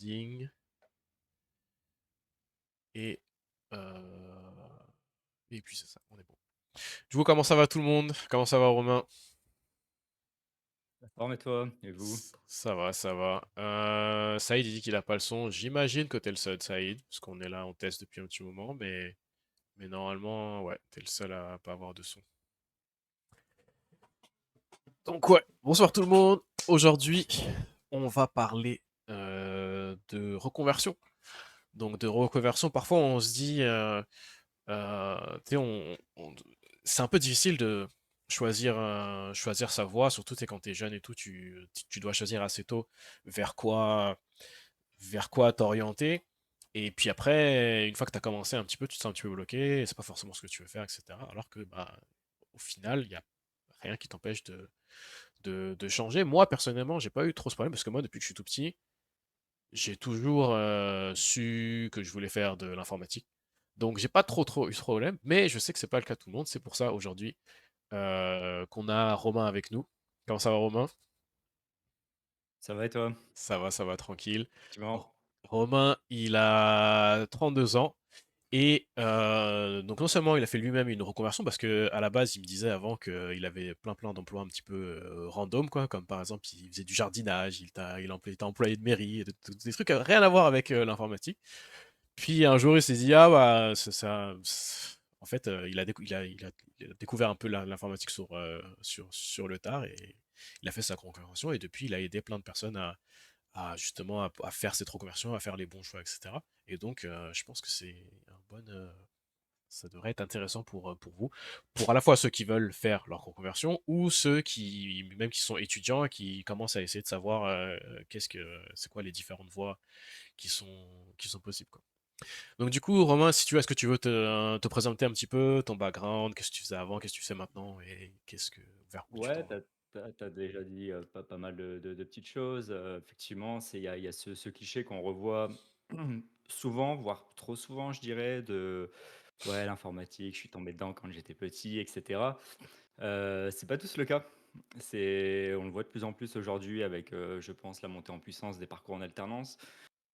Ding et heu et puis c'est ça, on est bon. Du coup, comment ça va tout le monde? Comment ça va Romain? La forme et toi? Et vous? Ça va, ça va. Saïd, il dit qu'il a pas le son. J'imagine que t'es le seul, Saïd, parce qu'on est là, on teste depuis un petit moment, mais normalement, ouais, t'es le seul à pas avoir de son. Donc ouais, bonsoir tout le monde. Aujourd'hui, on va parler de reconversion. Donc de reconversion, parfois on se dit, tu sais, c'est un peu difficile de choisir sa voie, surtout tu sais, quand t'es jeune et tout, tu dois choisir assez tôt vers quoi t'orienter. Et puis après, une fois que tu as commencé un petit peu, tu te sens un petit peu bloqué, et c'est pas forcément ce que tu veux faire, etc. Alors que bah, au final, il n'y a rien qui t'empêche de changer. Moi, personnellement, j'ai pas eu trop ce problème parce que moi, depuis que je suis tout petit, j'ai toujours su que je voulais faire de l'informatique. Donc, j'ai pas trop eu ce problème, mais je sais que c'est pas le cas de tout le monde. C'est pour ça aujourd'hui qu'on a Romain avec nous. Comment ça va, Romain? Ça va et toi? Ça va tranquille. Effectivement. Romain, il a 32 ans. Et donc non seulement il a fait lui-même une reconversion, parce que à la base il me disait avant qu'il avait plein d'emplois un petit peu random, quoi, comme par exemple il faisait du jardinage, il était employé de mairie, et des trucs rien à voir avec l'informatique. Puis un jour il s'est dit ah bah en fait il a découvert un peu l'informatique sur le tard, et il a fait sa reconversion, et depuis il a aidé plein de personnes justement à faire cette reconversion, à faire les bons choix, etc. Et donc, je pense que ça devrait être intéressant pour vous, pour à la fois ceux qui veulent faire leur reconversion ou ceux même qui sont étudiants et qui commencent à essayer de savoir c'est quoi les différentes voies qui sont possibles, quoi. Donc, du coup, Romain, si tu veux, est-ce que tu veux te présenter un petit peu ton background, qu'est-ce que tu faisais avant, qu'est-ce que tu fais maintenant et vers où tu t'en Ouais, vas? t'as déjà dit pas mal de petites choses. Effectivement, il y a ce cliché qu'on revoit souvent, voire trop souvent, je dirais, de ouais, l'informatique, je suis tombé dedans quand j'étais petit, etc. C'est pas tous le cas. On le voit de plus en plus aujourd'hui avec, je pense, la montée en puissance des parcours en alternance.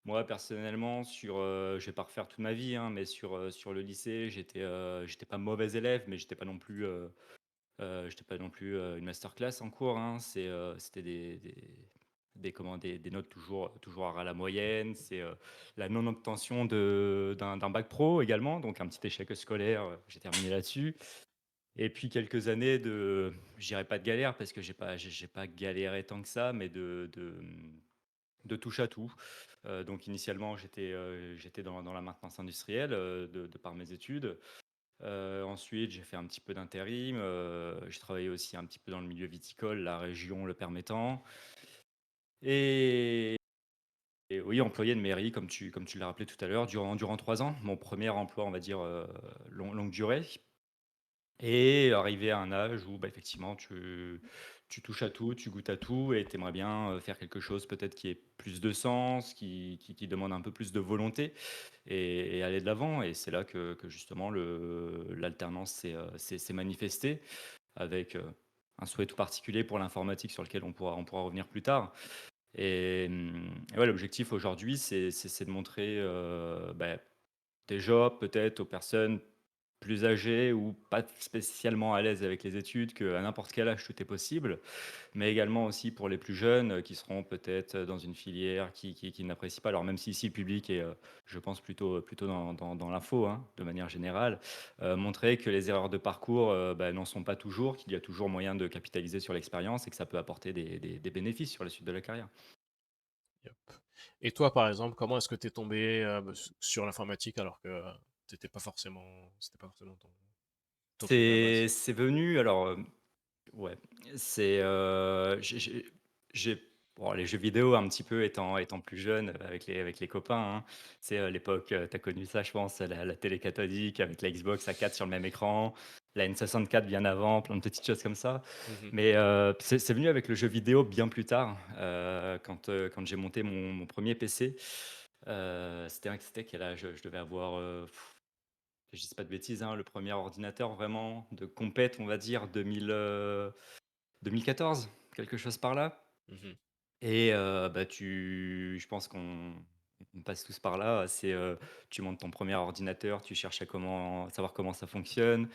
Moi, personnellement, je vais pas refaire toute ma vie, hein, mais sur le lycée, j'étais pas mauvais élève, mais j'étais pas non plus une masterclass en cours, hein. C'était des notes toujours à ras la moyenne. C'est la non-obtention d'un bac pro également, donc un petit échec scolaire. J'ai terminé là-dessus. Et puis quelques années je dirais pas de galère parce que j'ai pas galéré tant que ça, mais de touche à tout. Donc initialement, j'étais dans la maintenance industrielle de par mes études. Ensuite, j'ai fait un petit peu d'intérim. J'ai travaillé aussi un petit peu dans le milieu viticole, la région le permettant. Et, et oui, employé de mairie, comme tu l'as rappelé tout à l'heure, durant 3 ans. Mon premier emploi, on va dire, longue durée. Et arrivé à un âge où, bah, effectivement, tu touches à tout, tu goûtes à tout et tu aimerais bien faire quelque chose peut-être qui ait plus de sens, qui demande un peu plus de volonté et aller de l'avant. Et c'est là que justement l'alternance s'est manifestée avec un souhait tout particulier pour l'informatique sur lequel on pourra revenir plus tard. Et ouais, l'objectif aujourd'hui, c'est de montrer bah, déjà peut-être aux personnes plus âgées ou pas spécialement à l'aise avec les études qu'à n'importe quel âge tout est possible, mais également aussi pour les plus jeunes qui seront peut-être dans une filière qui n'apprécient pas. Alors même si ici le public est, je pense, plutôt dans l'info, hein, de manière générale, montrer que les erreurs de parcours bah, n'en sont pas toujours, qu'il y a toujours moyen de capitaliser sur l'expérience et que ça peut apporter des bénéfices sur la suite de la carrière. Yep. Et toi, par exemple, comment est-ce que tu es tombé sur l'informatique alors que c'était pas forcément ton truc à la base? C'est venu, alors ouais, c'est, j'ai bon, les jeux vidéo un petit peu étant plus jeune, avec les copains, hein. C'est l'époque, tu connu ça je pense, la télé cathodique avec la Xbox à 4 sur le même écran, la N64 bien avant, plein de petites choses comme ça. Mhm. Mais c'est venu avec le jeu vidéo bien plus tard, quand j'ai monté mon 1er PC. C'était quel âge? Je devais avoir, que je dise pas de bêtises, hein, le premier ordinateur vraiment de compète, on va dire 2014, quelque chose par là. Mhm. Et bah, je pense qu'on on passe tous par là, tu montes ton premier ordinateur, tu cherches à savoir comment ça fonctionne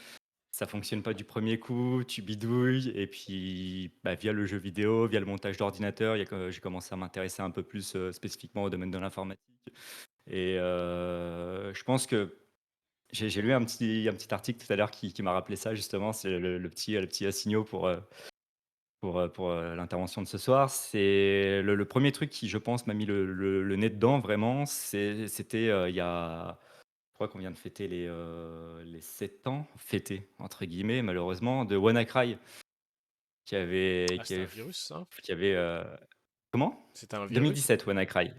pas du premier coup, tu bidouilles et puis, bah, via le jeu vidéo, via le montage d'ordinateur, il y a que j'ai commencé à m'intéresser un peu plus, spécifiquement au domaine de l'informatique et je pense que j'ai lu un petit article tout à l'heure qui m'a rappelé ça justement, c'est le petit signaux pour l'intervention de ce soir. C'est le 1er truc qui, je pense, m'a mis le nez dedans vraiment, c'était, il y a je crois qu'on vient de fêter les 7 ans, «fêter» entre guillemets malheureusement, de WannaCry qui avait Ah, qui c'était un avait virus, ça? qui avait, comment? C'était un virus? 2017 WannaCry.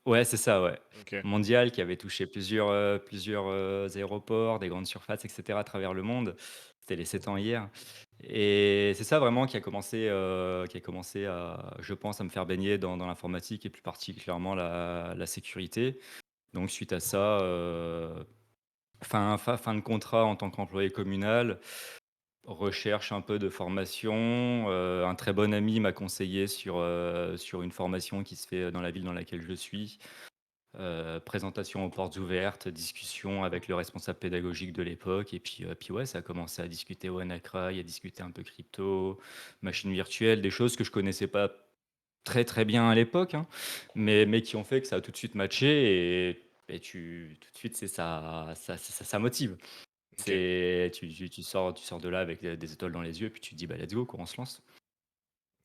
Ouais, c'est ça, ouais. OK. Mondial qui avait touché plusieurs aéroports, des grandes surfaces et cetera à travers le monde. C'était les 7 ans hier et c'est ça vraiment qui a commencé à, je pense, à me faire baigner dans l'informatique et plus particulièrement la sécurité. Donc suite à ça, fin de contrat en tant qu'employé communal, recherche un peu de formation, un très bon ami m'a conseillé sur une formation qui se fait dans la ville dans laquelle je suis. Présentation aux portes ouvertes, discussion avec le responsable pédagogique de l'époque et puis ouais, ça a commencé à discuter WannaCry, à discuter un peu crypto, machines virtuelles, des choses que je connaissais pas très, très bien à l'époque, hein, mais qui ont fait que ça a tout de suite matché et tu tout de suite, c'est ça motive. OK. Tu sors de là avec des étoiles dans les yeux, puis tu te dis: «Bah, let's go quoi, on se lance».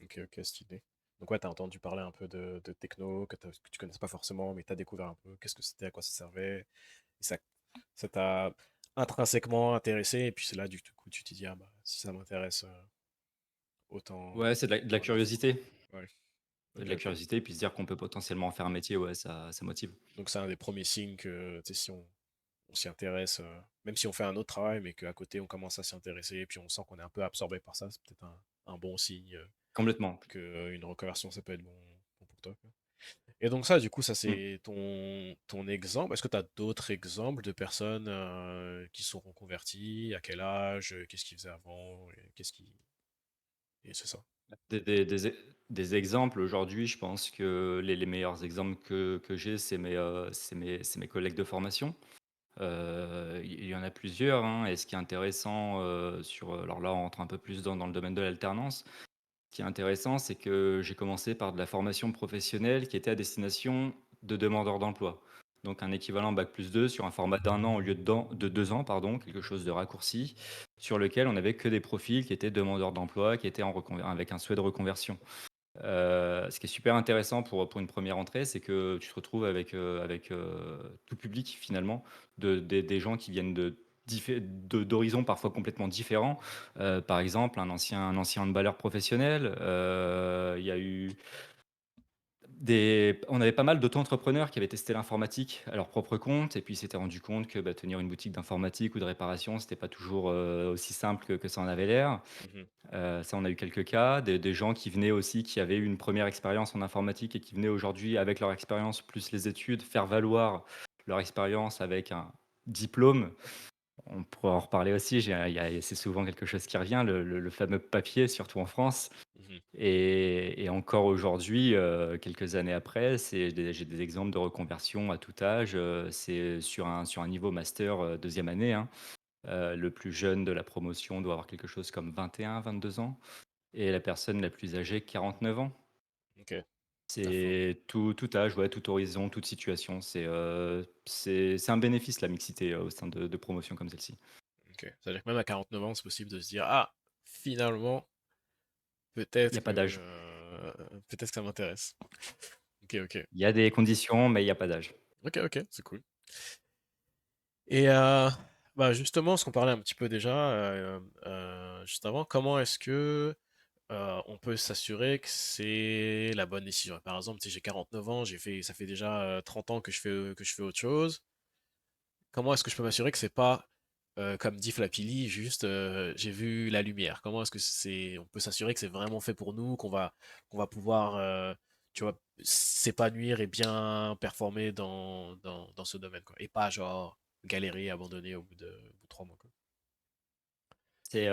OK, OK, stylé. Donc ouais, t'as entendu parler un peu de techno que tu connaissais pas forcément, mais t'as découvert un peu qu'est-ce que c'était, à quoi ça servait, et ça t'a intrinsèquement intéressé, et puis c'est là, du coup, tu t'es dit: «Ah bah, si ça m'intéresse, autant Ouais, c'est de la autant aller à fond, quoi». curiosité. Ouais, C'est de OK, la OK. curiosité, puis se dire qu'on peut potentiellement en faire un métier, ouais, ça motive. Donc c'est un des premiers signes que, tu sais, si on s'y intéresse, même si on fait un autre travail, mais qu'à côté on commence à s'y intéresser, et puis on sent qu'on est un peu absorbé par ça, c'est peut-être un bon signe, Complètement. que une reconversion, ça peut être bon pour toi, quoi. Et donc ça, du coup, ça Mmh. c'est ton exemple. Est-ce que tu as d'autres exemples de personnes, qui sont reconverties? À quel âge? Qu'est-ce qu'ils faisaient avant? Et qu'est-ce qui... Et c'est ça. Des exemples aujourd'hui, je pense que les meilleurs exemples que j'ai, c'est mes collègues de formation. Il y en a plusieurs, hein, et ce qui est intéressant, alors là, on rentre un peu plus dans le domaine de l'alternance. Ce qui est intéressant, c'est que j'ai commencé par de la formation professionnelle qui était à destination de demandeurs d'emploi. Donc un équivalent bac+2 sur un format d'un an au lieu de 2 ans, pardon, quelque chose de raccourci, sur lequel on n'avait que des profils qui étaient demandeurs d'emploi, qui étaient avec un souhait de reconversion. Ce qui est super intéressant pour une première entrée, c'est que tu te retrouves avec tout public finalement, des gens qui viennent d'horizons parfois complètement différents. Par exemple, un ancien handballeur professionnel, il y a eu on avait pas mal d'auto-entrepreneurs qui avaient testé l'informatique à leur propre compte et puis ils s'étaient rendus compte que, bah, tenir une boutique d'informatique ou de réparation, c'était pas toujours, aussi simple que ça en avait l'air. Mhm, Ça, on a eu quelques cas, des gens qui venaient aussi, qui avaient eu une première expérience en informatique et qui venaient aujourd'hui, avec leur expérience plus les études, faire valoir leur expérience avec un diplôme. On pourrait en reparler aussi, c'est souvent quelque chose qui revient, le fameux papier, surtout en France. mhm. Et encore aujourd'hui, quelques années après, j'ai des exemples de reconversion à tout âge. C'est sur un niveau master, 2e année, hein. Le plus jeune de la promotion doit avoir quelque chose comme 21-22 ans et la personne la plus âgée, 49 ans. Ok, à fond. C'est tout âge, ouais, tout horizon, toute situation. C'est un bénéfice, la mixité, au sein de promotions comme celle-ci. Ok. C'est-à-dire que même à 49 ans, c'est possible de se dire, ah, finalement, Il y peut-être a que, pas d'âge. peut-être que ça m'intéresse. Ok, ok. Il y a des conditions, mais il y a pas d'âge. Ok, ok, c'est cool. Et bah justement, ce qu'on parlait un petit peu déjà, juste avant, comment est-ce que on peut s'assurer que c'est la bonne décision? Par exemple, si j'ai 49 ans, ça fait déjà 30 ans que je fais autre chose. Comment est-ce que je peux m'assurer que c'est pas, comme dit Flapili, juste j'ai vu la lumière? Comment est-ce que on peut s'assurer que c'est vraiment fait pour nous, qu'on va pouvoir, tu vois, s'épanouir et bien performer dans ce domaine, quoi, et pas genre galérer, abandonner au bout de 3 mois, quoi. C'est,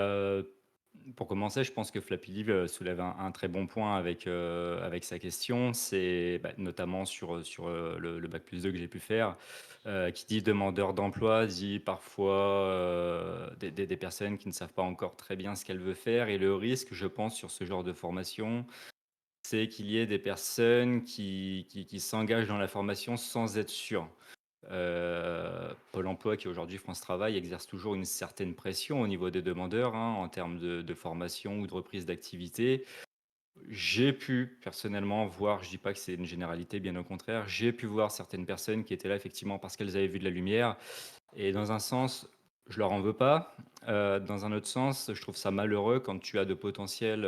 Pour commencer, je pense que Flappy Liv soulève un très bon point avec sa question. C'est bah, notamment sur le bac+2 que j'ai pu faire, qui dit demandeur d'emploi, dit parfois des personnes qui ne savent pas encore très bien ce qu'elles veulent faire. Et le risque, je pense, sur ce genre de formation, c'est qu'il y ait des personnes qui s'engagent dans la formation sans être sûres. Pôle emploi, qui est aujourd'hui France Travail, exerce toujours une certaine pression au niveau des demandeurs, hein, en termes de formation ou de reprise d'activité. J'ai pu personnellement voir, je dis pas que c'est une généralité, bien au contraire, j'ai pu voir certaines personnes qui étaient là effectivement parce qu'elles avaient vu de la lumière. Et dans un sens, je leur en veux pas. Dans un autre sens, je trouve ça malheureux quand tu as de potentiels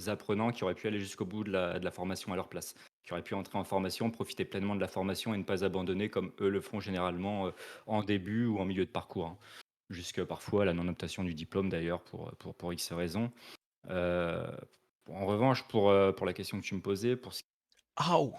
apprenants qui auraient pu aller jusqu'au bout de la formation à leur place, qui auraient pu entrer en formation, profiter pleinement de la formation et ne pas abandonner comme eux le font généralement en début ou en milieu de parcours, hein. Jusque parfois la non-obtention du diplôme d'ailleurs pour X raisons. Euh, En revanche, pour la question que tu me posais, pour ce Aouh!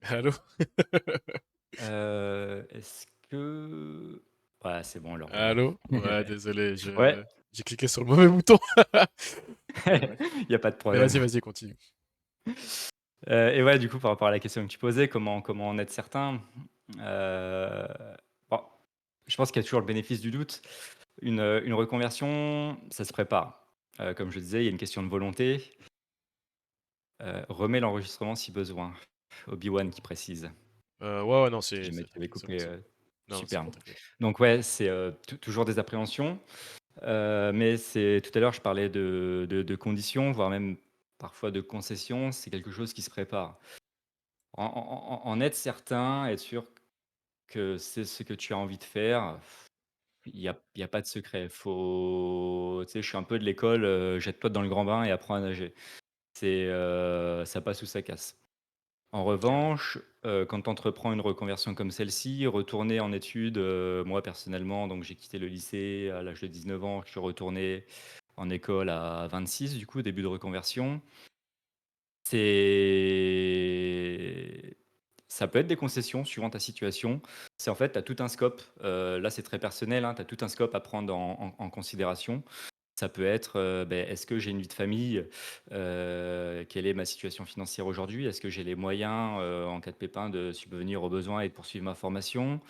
Allô? est-ce que... Ouais, c'est on le revient. Allô? Ouais, désolé, Ouais, j'ai cliqué sur le mauvais bouton. Ouais. il y a pas de Mais problème. vas-y, continue. Et ouais, du coup, par rapport à la question que tu posais, comment en être certain? Heu, bon, je pense qu'il y a toujours le bénéfice du doute. Une reconversion, ça se prépare. Comme je disais, il y a une question de volonté. Remets l'enregistrement si besoin. Obi-Wan qui précise. Ouais, ouais, non, Si jamais tu avais c'est coupé, bon, c'est bon. Non, c'est super. bon, t'inquiète. Donc ouais, c'est, toujours des appréhensions, mais c'est tout à l'heure, je parlais de conditions, voire même parfois de concessions. C'est quelque chose qui se prépare. En être certain, être sûr que c'est ce que tu as envie de faire, il y a pas de secret. Tu sais, je suis un peu de l'école, jette-toi dans le grand bain et apprends à nager. Ça passe ou ça casse. En Ok. revanche, quand tu entreprends une reconversion comme celle-ci, retourner en études, moi personnellement, donc j'ai quitté le lycée à l'âge de 19 ans, je suis retourné en école à 26 du coup, début de reconversion. C'est Ça peut être des concessions suivant ta situation. C'est en fait, tu as tout un scope, là c'est très personnel, hein, tu as tout un scope à prendre en considération. Ça peut être, est-ce que j'ai une vie de famille? Quelle est ma situation financière aujourd'hui? Est-ce que j'ai les moyens, en cas de pépin, de subvenir aux besoins et de poursuivre ma formation?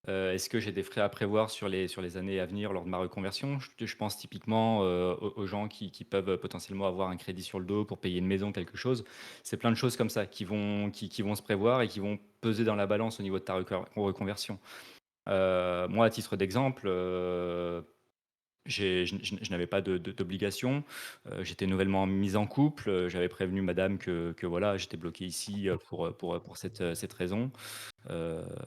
Est-ce que j'ai des frais à prévoir sur les années à venir lors de ma reconversion? Je pense typiquement, aux gens qui peuvent potentiellement avoir un crédit sur le dos pour payer une maison, quelque chose. C'est plein de choses comme ça qui vont se prévoir et qui vont peser dans la balance au niveau de ta reconversion. Moi, à titre d'exemple, je n'avais pas d'obligation. J'étais nouvellement mis en couple, j'avais prévenu madame que voilà, j'étais bloqué ici, pour cette raison.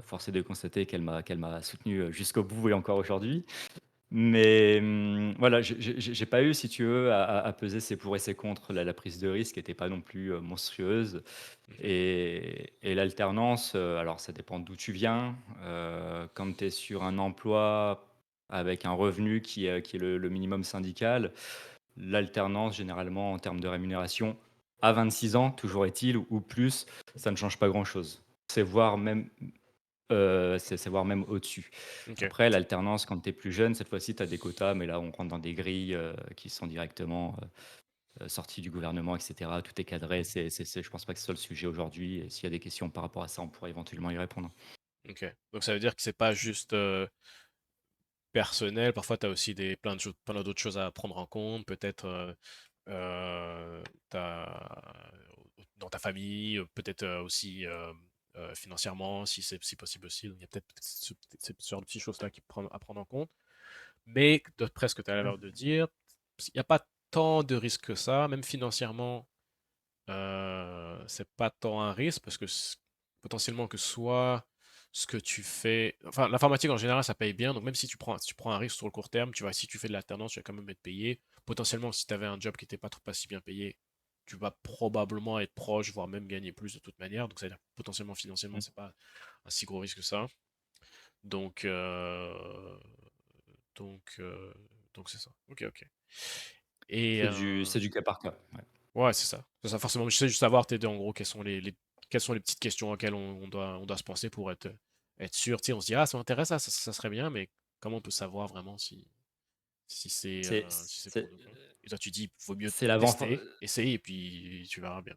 Force est de constater qu'elle m'a soutenu, jusqu'au bout et encore aujourd'hui. Mais, voilà, j'ai pas eu, si tu veux, à peser ses pour et ses contre. La prise de risque était pas non plus, monstrueuse Mhm. et l'alternance, alors ça dépend d'où tu viens. Quand tu es sur un emploi avec un revenu qui est le minimum syndical, l'alternance généralement en termes de rémunération à 26 ans, toujours est-il, ou plus, ça ne change pas grand-chose. C'est voire même c'est voire même au-dessus. Ok. Après, l'alternance, quand tu es plus jeune, cette fois-ci, tu as des quotas, mais là, on rentre dans des grilles qui sont directement sorties du gouvernement, etc. Tout est cadré. Je pense pas que ce soit le sujet aujourd'hui. Et s'il y a des questions par rapport à ça, on pourrait éventuellement y répondre. Ok. Donc ça veut dire que c'est pas juste personnel. Parfois, tu as aussi plein d'autres choses à prendre en compte. Peut-être dans ta famille, peut-être aussi financièrement, si possible aussi. Donc, il y a peut-être ce genre de petites choses-là à prendre en compte. Mais d'après ce que tu as l'air de dire, il n'y a pas tant de risques que ça, même financièrement. C'est pas tant un risque parce que potentiellement que soit ce que tu fais, enfin l'informatique en général ça paye bien, donc même si tu prends un risque sur le court terme, tu vois, si tu fais de l'alternance, tu vas quand même être payé. Potentiellement si tu avais un job qui n'était pas si bien payé, tu vas probablement être proche, voire même gagner plus de toute manière. Donc, c'est-à-dire potentiellement financièrement, Mmh. c'est pas un si gros risque que ça. Donc, euh, donc, euh, donc c'est ça. Ok, ok. Et C'est du cas par cas, ouais. ouais, c'est ça. C'est ça, forcément. Je sais juste savoir, t'aider en gros, quelles sont les petites questions auxquelles on doit se penser pour être sûr. Tu sais, on se dit, ah, ça m'intéresse, ça serait bien, mais comment on peut savoir vraiment C'est si c'est pour c'est nous, quoi. Et toi, tu dis, vaut mieux c'est l'avant tester, essayer, et puis tu verras bien.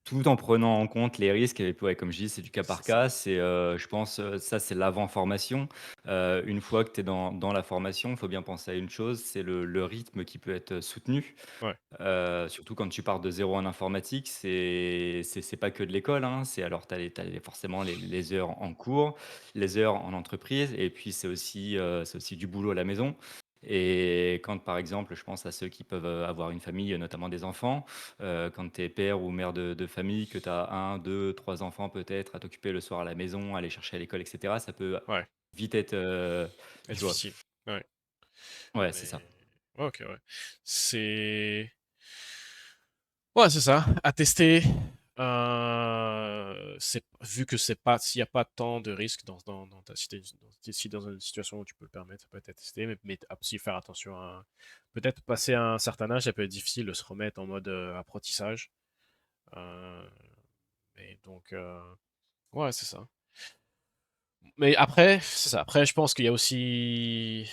Tout en prenant en compte les risques et ouais, comme je dis, c'est du cas par C'est ça. cas. Je pense, ça, c'est l'avant-formation. Une fois que tu es dans la formation, il faut bien penser à une chose, c'est le rythme qui peut être soutenu. Ouais, Surtout quand tu pars de zéro en informatique, c'est pas que de l'école, hein. C'est alors tu as forcément les heures en cours, les heures en entreprise et puis c'est aussi du boulot à la maison et quand, par exemple, je pense à ceux qui peuvent, avoir une famille, notamment des enfants, quand tu es père ou mère de famille, que tu as 1, 2, 3 enfants peut-être à t'occuper le soir à la maison, aller chercher à l'école et cetera, ça peut ouais, vite être, c'est tu vois? difficile. Ouais, Ouais, c'est ça. mais ouais, ok, ouais. C'est ouais, c'est ça. À tester. Vu que c'est pas, s'il n'y a pas tant de risques dans ta cité, si dans une situation où tu peux le permettre, ça peut être testé, mais aussi faire attention à, peut-être passer à un certain âge, ça peut être difficile de se remettre en mode apprentissage. Euh, mais donc, ouais, c'est ça. Mais après, c'est ça. Après, je pense qu'il y a aussi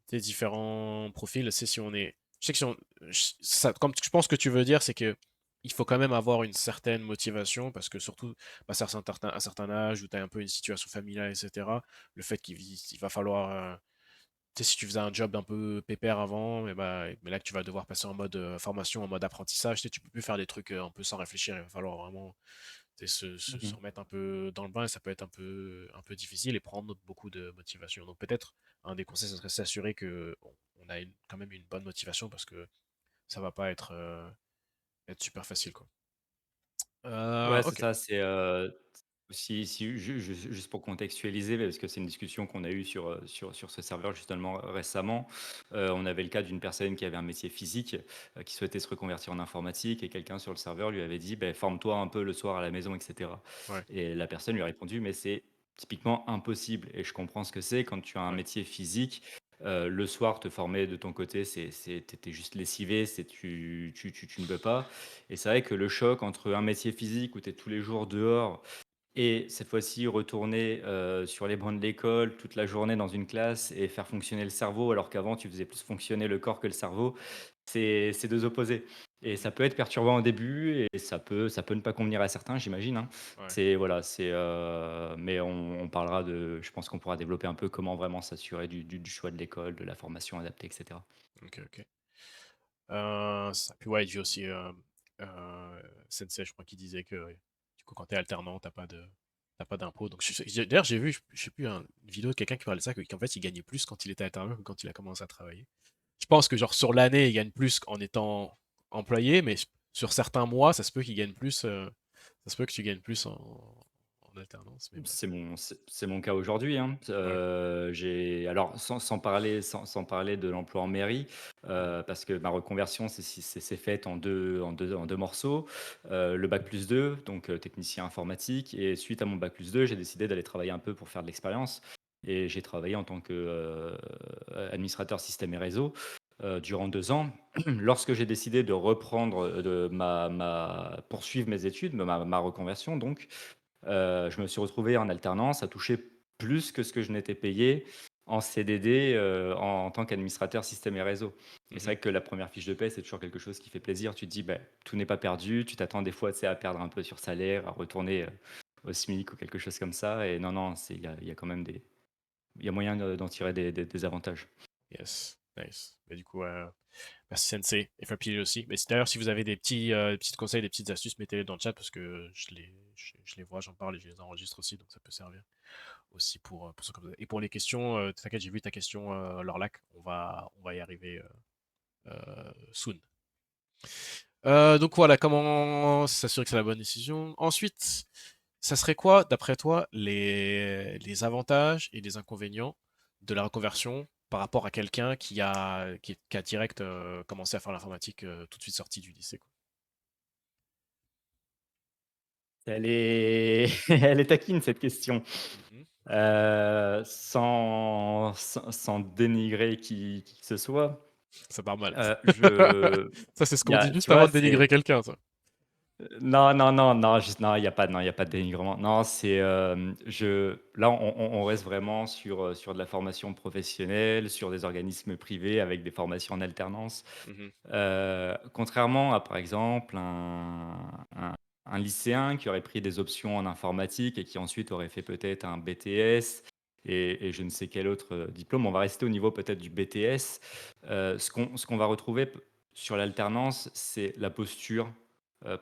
des différents profils. C'est si on est. Je sais que si on. Ça, comme je pense que tu veux dire, c'est que il faut quand même avoir une certaine motivation parce que surtout passer à un certain âge où tu as un peu une situation familiale, etc. Le fait qu'il va falloir. Tu sais, si tu faisais un job un peu pépère avant, mais là que tu vas devoir passer en mode formation, en mode apprentissage, tu sais, tu peux plus faire des trucs un peu sans réfléchir. Il va falloir vraiment tu sais, se Mmh. remettre un peu dans le bain et ça peut être un peu difficile et prendre beaucoup de motivation. Donc peut-être un des conseils, ce serait s'assurer que on a quand même une bonne motivation parce que ça va pas être super facile, quoi. Ouais, c'est Ok, ça, si juste pour contextualiser, parce que c'est une discussion qu'on a eue sur ce serveur justement récemment, on avait le cas d'une personne qui avait un métier physique, qui souhaitait se reconvertir en informatique et quelqu'un sur le serveur lui avait dit: «Beh, forme-toi un peu le soir à la maison» et cetera ouais, et la personne lui a répondu: «Mais c'est typiquement impossible» et je comprends ce que c'est quand tu as un ouais. métier physique, le soir te former de ton côté, tu juste lessivé, c'est tu ne peux pas et c'est vrai que le choc entre un métier physique où tu es tous les jours dehors et cette fois-ci, retourner, sur les bancs de l'école toute la journée dans une classe et faire fonctionner le cerveau, alors qu'avant tu faisais plus fonctionner le corps que le cerveau, c'est 2 opposés et Mhm, ça peut être perturbant au début et ça peut ne pas convenir à certains, j'imagine, hein. ouais. C'est voilà, mais on parlera de je pense qu'on pourra développer un peu comment vraiment s'assurer du choix de l'école, de la formation adaptée et cetera. Ok, ok. Ça. Puis ouais, j'ai aussi Sensei, je crois, qui disait que du coup, quand t'es alternant, t'as pas d'impôt. Donc, d'ailleurs, j'ai vu, je sais plus, une vidéo de quelqu'un qui parlait de ça, qu'en fait, il gagnait plus quand il était alternant que quand il a commencé à travailler. Je pense que genre sur l'année, il gagne plus qu'en étant employé, mais sur certains mois, ça se peut qu'il gagne plus. Ça se peut que tu gagnes plus en alternance, mais bref. C'est mon cas aujourd'hui, hein. Ouais. J'ai alors sans parler de l'emploi en mairie, Mhm. parce que ma reconversion c'est faite en deux morceaux. Le bac+2, donc technicien informatique et suite à mon bac+2, j'ai décidé d'aller travailler un peu pour faire de l'expérience et j'ai travaillé en tant que, administrateur système et réseau, durant 2 ans. Lorsque j'ai décidé de reprendre, de ma poursuivre mes études, ma reconversion donc, je me suis retrouvé en alternance à toucher plus que ce que je n'étais payé en CDD, en tant qu'administrateur système et réseau et c'est Mhm. vrai que la première fiche de paie, c'est toujours quelque chose qui fait plaisir. Tu te dis: «Beh, tout n'est pas perdu». Tu t'attends des fois, tu sais, à perdre un peu sur salaire, à retourner, au SMIC ou quelque chose comme ça et non, non, il y a quand même il y a moyen d'en tirer des avantages. Yes. Nice. Mais du coup, merci Sensei. Et Fapil aussi. Mais d'ailleurs, si vous avez des petits conseils, des petites astuces, mettez-les dans le chat parce que je les vois, j'en parle et je les enregistre aussi, donc ça peut servir aussi pour ça comme ça. Et pour les questions, t'inquiète, j'ai vu ta question, Lorlac. On va y arriver soon. Donc voilà, comment s'assurer que c'est la bonne décision. Ensuite, ça serait quoi, d'après toi, les avantages et les inconvénients de la reconversion par rapport à quelqu'un qui a direct commencé à faire l'informatique tout de suite sorti du lycée, quoi. Elle est elle est taquine cette question. Mmh. Sans dénigrer qui que ce soit, C'est normal. je Ça, c'est ce il y qu'on a dit tu juste vois, avant de c'est dénigrer quelqu'un, ça. non, non, non, non, juste non, il y a pas de dénigrement. Non, c'est, je là, on reste vraiment sur de la formation professionnelle, sur des organismes privés avec des formations en alternance. Mmh. Contrairement à, par exemple, un lycéen qui aurait pris des options en informatique et qui ensuite aurait fait peut-être un BTS et je ne sais quel autre, diplôme. On va rester au niveau peut-être du BTS. Ce qu'on va retrouver sur l'alternance, c'est la posture,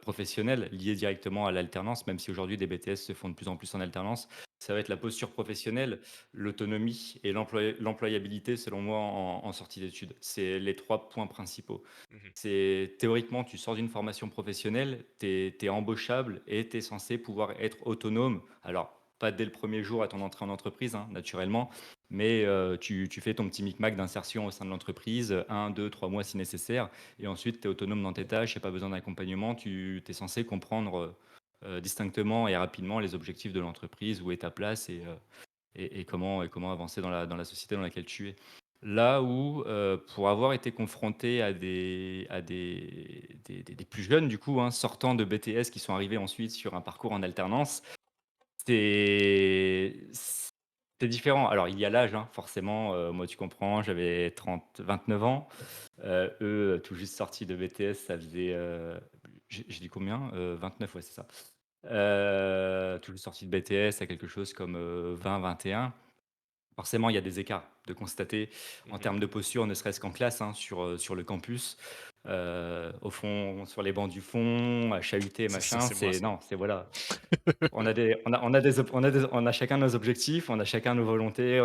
professionnelle liée directement à l'alternance, même si aujourd'hui des BTS se font de plus en plus en alternance. Ça va être la posture professionnelle, l'autonomie et l'employabilité selon moi en sortie d'études. C'est les 3 points principaux. Mmh. C'est théoriquement, tu sors d'une formation professionnelle, tu es embauchable et tu es censé pouvoir être autonome. Alors, pas dès le premier jour à ton entrée en entreprise, hein, naturellement, mais tu fais ton petit micmac d'insertion au sein de l'entreprise, 1, 2, 3 mois si nécessaire et ensuite tu es autonome dans tes tâches, il y a pas besoin d'accompagnement, tu es censé comprendre, distinctement et rapidement les objectifs de l'entreprise, où est ta place et comment avancer dans la société dans laquelle tu es. Là où, pour avoir été confronté à des plus jeunes du coup, hein, sortant de BTS qui sont arrivés ensuite sur un parcours en alternance, c'est différent. Alors il y a l'âge, hein, forcément, moi tu comprends, j'avais 29 ans, eux, tout juste sortis de BTS, ça faisait, j'ai dit combien? 29, ouais, c'est ça. Tout juste sortis de BTS à quelque chose comme, 20-21. Forcément, il y a des écarts de constater en Mmh. termes de posture, ne serait-ce qu'en classe, hein, sur le campus, au fond, sur les bancs du fond, à chahuter, Ça, machin, c'est moi, c'est ça. non, c'est voilà. On a chacun nos objectifs, on a chacun nos volontés,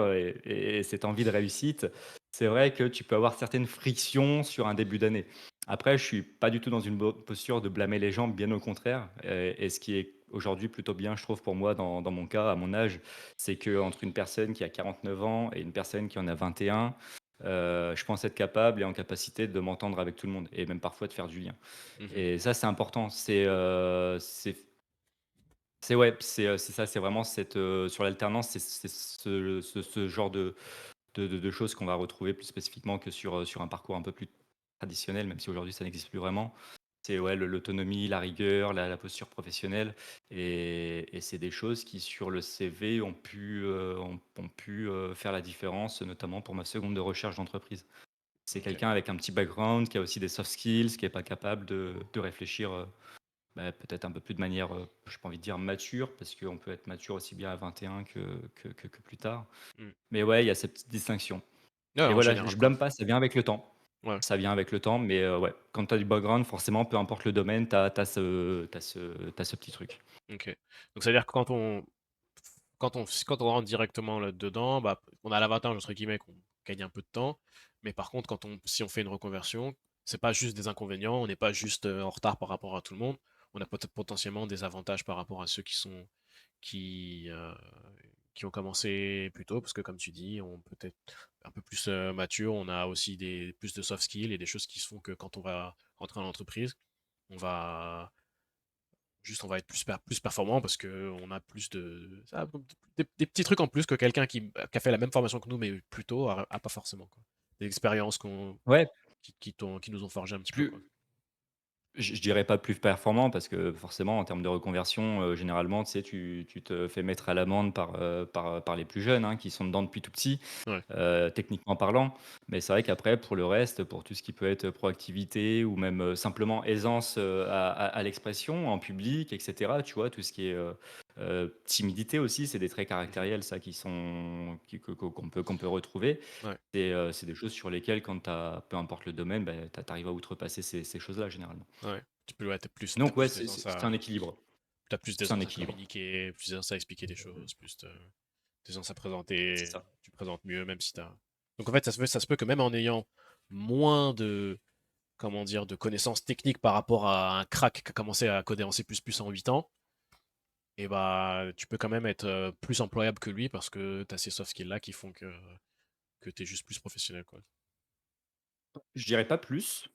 et cette envie de réussite. C'est vrai que tu peux avoir certaines frictions sur un début d'année. Après, je suis pas du tout dans une posture de blâmer les gens, bien au contraire, et ce qui est aujourd'hui plutôt bien, je trouve, pour moi, dans mon cas, à mon âge, c'est qu'entre une personne qui a 49 ans et une personne qui en a 21, je pense être capable et en capacité de m'entendre avec tout le monde et même parfois de faire du lien, Mmh. et ça, c'est important. C'est ouais, c'est ça, c'est vraiment sur l'alternance, c'est ce genre de choses qu'on va retrouver plus spécifiquement que sur un parcours un peu plus traditionnel, même si aujourd'hui ça n'existe plus vraiment. C'est ouais, l'autonomie, la rigueur, la posture professionnelle, et c'est des choses qui sur le CV ont pu faire la différence, notamment pour ma seconde de recherche d'entreprise. C'est OK. quelqu'un avec un petit background, qui a aussi des soft skills, qui est pas capable de réfléchir, peut-être un peu plus de manière, j'ai pas envie de dire mature, parce qu'on peut être mature aussi bien à 21 que plus tard. Mmh. Mais ouais, il y a cette petite distinction. Ouais, Et en voilà, général, je quoi. blâme pas, ça vient avec le temps. Ouais. Ça vient avec le temps, mais ouais, quand tu as du background, forcément, peu importe le domaine, tu as ce petit truc. OK. Donc ça veut dire que quand on rentre directement là-dedans, bah, on a «l'avantage» entre guillemets qu'on gagne un peu de temps, mais par contre si on fait une reconversion, c'est pas juste des inconvénients, on n'est pas juste, en retard par rapport à tout le monde. On a potentiellement des avantages par rapport à ceux qui, heu, qui ont commencé plus tôt parce que comme tu dis, on peut être un peu plus, mature, on a aussi des plus de soft skills et des choses qui se font que quand on va rentrer en entreprise, on va juste on va être plus performant parce que on a plus de ça, des petits trucs en plus que quelqu'un qui a fait la même formation que nous, mais plus tôt, a pas forcément, quoi. Des expériences Ouais, qui nous ont forgé un petit peu, quoi. plus je dirais pas plus performant parce que forcément en termes de reconversion, généralement, tu sais, tu te fais mettre à l'amende par les plus jeunes, hein, qui sont dedans depuis tout petit, Ouais. techniquement parlant. Mais c'est vrai qu'après pour le reste, pour tout ce qui peut être proactivité ou même, simplement aisance, à l'expression en public et cetera, tu vois? Tout ce qui est, timidité aussi, c'est des traits Mmh. caractériels ça qui sont qui que qu'on peut retrouver. Ouais, C'est des choses sur lesquelles quand tu peu importe le domaine, tu arrives à outrepasser ces choses-là généralement. ouais. Tu peux ouais, tu Donc ouais, c'est d'aisance c'est c'est un à équilibre. tu plus C'est un d'aisance à équilibre, communiquer, plus d'aisance à expliquer des choses, plus d'aisance à c'est présenter, ça. tu présentes mieux même si t'as donc en fait, ça se peut que même en ayant moins de comment dire? De connaissances techniques par rapport à un crack qui a commencé à coder en C++ en 8 ans, et bah, tu peux quand même être, plus employable que lui parce que tu as ces soft skills là qui font que tu es juste plus professionnel, quoi. Je dirais pas plus,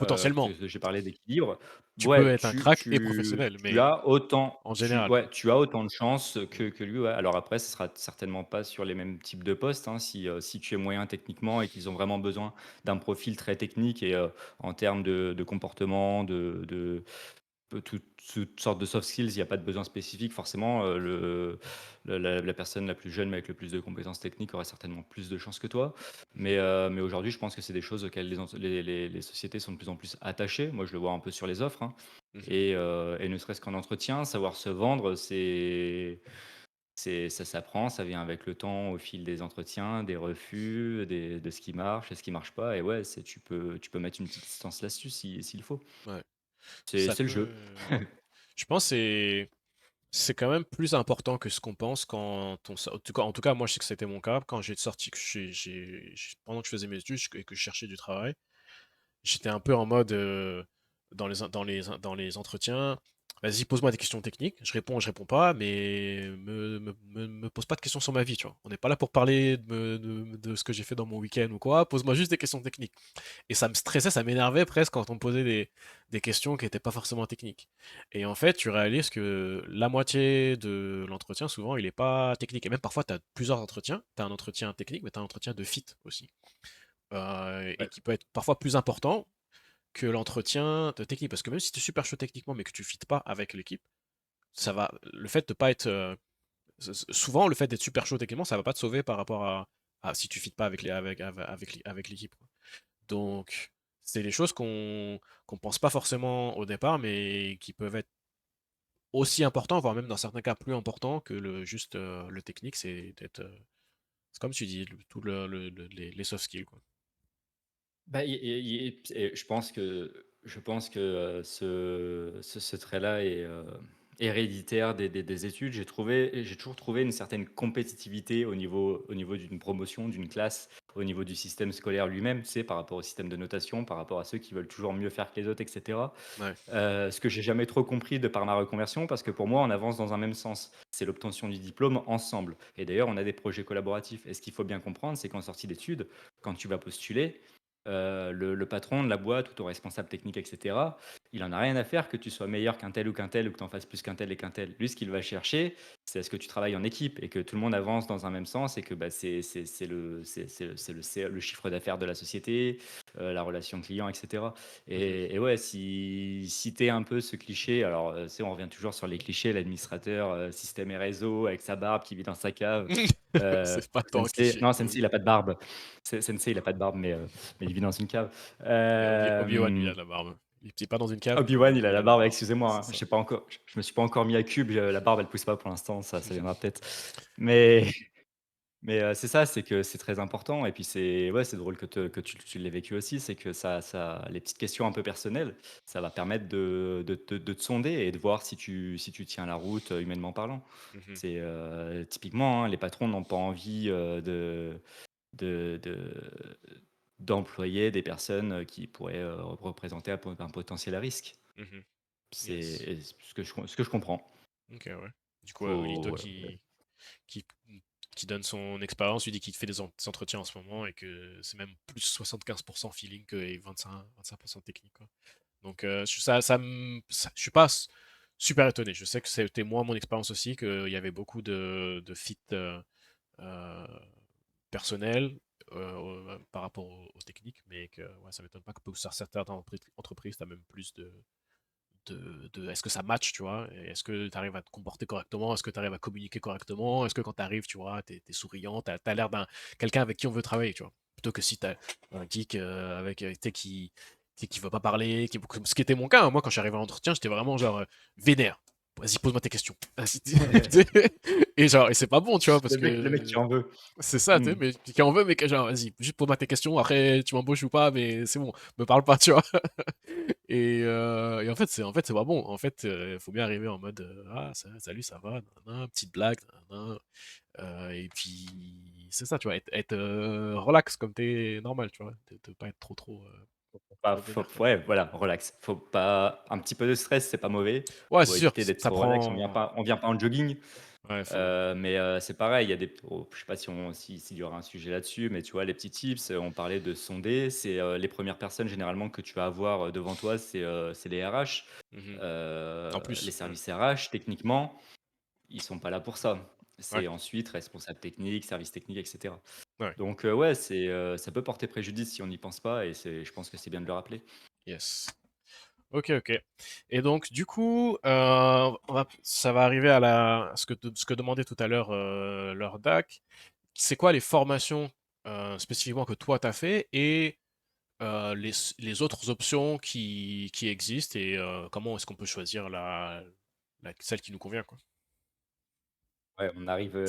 Potentiellement, j'ai parlé d'équilibre, tu peux ouais, être un crack et professionnel, tu mais as autant en général, quoi. tu as autant de chances Mmh. que lui, ouais. Alors après, ce sera certainement pas sur les mêmes types de postes, hein. Si tu es moyen techniquement et qu'ils ont vraiment besoin d'un profil très technique et en termes de comportement, toutes sortes de soft skills, il y a pas de besoin spécifique forcément, la personne la plus jeune, mais avec le plus de compétences techniques aura certainement plus de chances que toi. Mais aujourd'hui, je pense que c'est des choses auxquelles les sociétés sont de plus en plus attachées. Moi, je le vois un peu sur les offres, hein, Mmh. et ne serait-ce qu'en entretien, savoir se vendre, ça s'apprend, ça vient avec le temps, au fil des entretiens, des refus, de ce qui marche et ce qui marche pas, et ouais, tu peux mettre une petite distance là-dessus s'il faut. Ouais. Ça C'est le jeu. peut, ouais. Je pense que c'est quand même plus important que ce qu'on pense quand on sort en tout cas, moi, je sais que c'était mon cas. Quand j'ai sorti que pendant que je faisais mes études et que je cherchais du travail, j'étais un peu en mode, dans les entretiens: «Vas-y, pose-moi des questions techniques, je réponds pas, mais me pose pas de questions sur ma vie», tu vois? On n'est pas là pour parler de ce que j'ai fait dans mon week-end ou quoi, pose-moi juste des questions techniques. Et ça me stressait, ça m'énervait presque quand on me posait des questions qui n'étaient pas forcément techniques. Et en fait, tu réalises que la moitié de l'entretien, souvent, il n'est pas technique. Et même parfois, tu as plusieurs entretiens. Tu as un entretien technique, mais tu as un entretien de fit aussi. Et Ouais. qui peut être parfois plus important que l'entretien de technique. Parce que même si tu es super chaud techniquement, mais que tu ne fites pas avec l'équipe, le fait de pas être, souvent, le fait d'être super chaud techniquement, ça va pas te sauver par rapport à si tu fites pas avec l'équipe, quoi. Donc, c'est des choses qu'on pense pas forcément au départ, mais qui peuvent être aussi importants, voire même dans certains cas plus importants que juste le technique, c'est comme tu dis, les soft skills, quoi. Bah, et je pense que, ce trait-là est, héréditaire des études. J'ai toujours trouvé une certaine compétitivité au niveau d'une promotion, d'une classe, au niveau du système scolaire lui-même, tu sais, par rapport au système de notation, par rapport à ceux qui veulent toujours mieux faire que les autres, et cetera. Ouais. Ce que j'ai jamais trop compris de par ma reconversion, parce que pour moi, on avance dans un même sens. C'est l'obtention du diplôme ensemble. Et d'ailleurs, on a des projets collaboratifs. Et ce qu'il faut bien comprendre, c'est qu'en sortie d'études, quand tu vas postuler, le patron de la boîte ou ton responsable technique, et cetera, il en a rien à faire que tu sois meilleur qu'un tel ou que tu en fasses plus qu'un tel et qu'un tel. Lui, ce qu'il va chercher, c'est est-ce que tu travailles en équipe et que tout le monde avance dans un même sens et que bah, c'est le chiffre d'affaires de la société, la relation client, etc. Mhm. Et ouais, si tu es un peu ce cliché, alors on revient toujours sur les clichés, l'administrateur système et réseau avec sa barbe qui vit dans sa cave. C'est pas tant Sensei, cliché. non, Sensei, il a pas de barbe. Sensei, il a pas de barbe, mais il vit dans une cave. Mais Obi-Wan, lui, il a de la barbe. Il est pas dans une cave, Obi-Wan, il a mais il la a de la barbe, barbe. excusez-moi, C'est hein, ça. je me suis pas encore mis à cube, la barbe, elle pousse pas pour l'instant, ça viendra peut-être. Mais c'est ça, c'est que c'est très important, et puis c'est ouais, c'est drôle que tu l'aies vécu aussi, c'est que ça les petites questions un peu personnelles, ça va permettre de te sonder et de voir si tu tiens la route, humainement parlant. Mhm. C'est, typiquement, hein, les patrons n'ont pas envie, de d'employer des personnes, qui pourraient, représenter un potentiel à risque. Mhm. Yes. C'est ce que je comprends. Ok, ouais. Du coup, Faut Olito Voilà. qui, qui donne son expérience, lui dit qu'il fait des entretiens en ce moment et que c'est même plus 75% feeling que et 25% technique, quoi. Donc, je suis pas super étonné. Je sais que c'était moi mon expérience aussi, qu'il y avait beaucoup de fit euh, personnel par rapport aux techniques, mais que ouais, ça m'étonne pas que pour certaines entreprises, tu as même plus est-ce que ça match, tu vois? Et est-ce que tu arrives à te comporter correctement? Est-ce que tu arrives à communiquer correctement? Est-ce que quand tu arrives, tu vois, tu es souriant, tu as l'air d'un quelqu'un avec qui on veut travailler, tu vois? Plutôt que si tu as un geek avec, tu sais, qui veut pas parler, ce qui était mon cas, hein. Moi, quand je suis arrivé à l'entretien, j'étais vraiment genre vénère. Vas-y, pose-moi tes questions. Vas-y, et genre, et c'est pas bon, tu vois, parce Le mec qui que en veut. c'est ça, tu Mmh. sais, mais qui en veut, mais que genre, vas-y, juste pose-moi tes questions, après tu m'embauches ou pas, mais c'est bon, me parle pas, tu vois. Et en fait, c'est pas bon. En fait, il faut bien arriver en mode ah, salut, ça va, nanana, petite blague, nanana. Et puis, c'est ça, tu vois, être relax comme t'es normal, tu vois, de pas être trop. Pas pour le faut délire, quoi. ouais, voilà, relax. Faut pas un petit peu de stress, c'est pas mauvais. Ouais, Faut c'est sûr, éviter d'être ça trop relax. On vient prend pas on vient pas en jogging, ouais, faut mais c'est pareil, il y a des je sais pas s'il y aura un sujet là-dessus, mais tu vois, les petits tips, on parlait de sonder, c'est, les premières personnes généralement que tu vas avoir, devant toi, c'est les RH, mmh En les plus, ouais. services RH techniquement, ils sont pas là pour ça. Ouais, C'est ensuite responsable technique, service technique et cetera. ouais, Donc ouais, ça peut porter préjudice si on n'y pense pas et je pense que c'est bien de le rappeler. yes. OK, OK. Et donc du coup, ça va arriver à ce que demandait tout à l'heure, leur DAC. C'est quoi les formations, spécifiquement que toi t'as fait et les autres options qui existent et comment est-ce qu'on peut choisir celle qui nous convient, quoi? Ouais, on arrive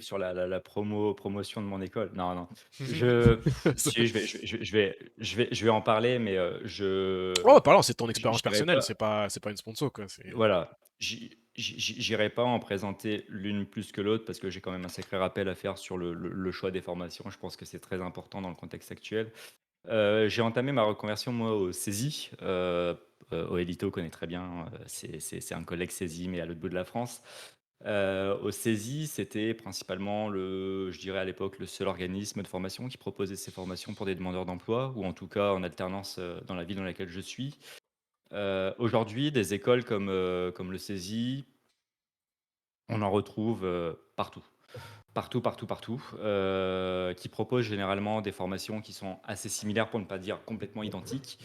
sur la promotion de mon école. Non, non, si je vais en parler, mais Oh, pardon, c'est ton expérience j'irai personnelle, pas c'est pas une sponsor, quoi. C'est voilà, j'irai pas en présenter l'une plus que l'autre parce que j'ai quand même un sacré rappel à faire sur le choix des formations. Je pense que c'est très important dans le contexte actuel. J'ai entamé ma reconversion moi au CESI, Oelito connaît très bien, c'est un collègue CESI mais à l'autre bout de la France. Au CESI, c'était principalement je dirais à l'époque, le seul organisme de formation qui proposait ces formations pour des demandeurs d'emploi ou en tout cas en alternance, dans la ville dans laquelle je suis. Aujourd'hui, des écoles comme le CESI, on en retrouve, partout. Partout, partout, partout, qui proposent généralement des formations qui sont assez similaires pour ne pas dire complètement identiques,